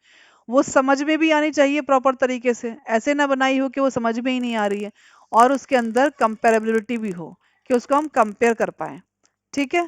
वो समझ में भी आनी चाहिए प्रॉपर तरीके से, ऐसे ना बनाई हो कि वो समझ में ही नहीं आ रही है, और उसके अंदर कंपेरेबिलिटी भी हो कि उसको हम कंपेयर कर पाए। ठीक है।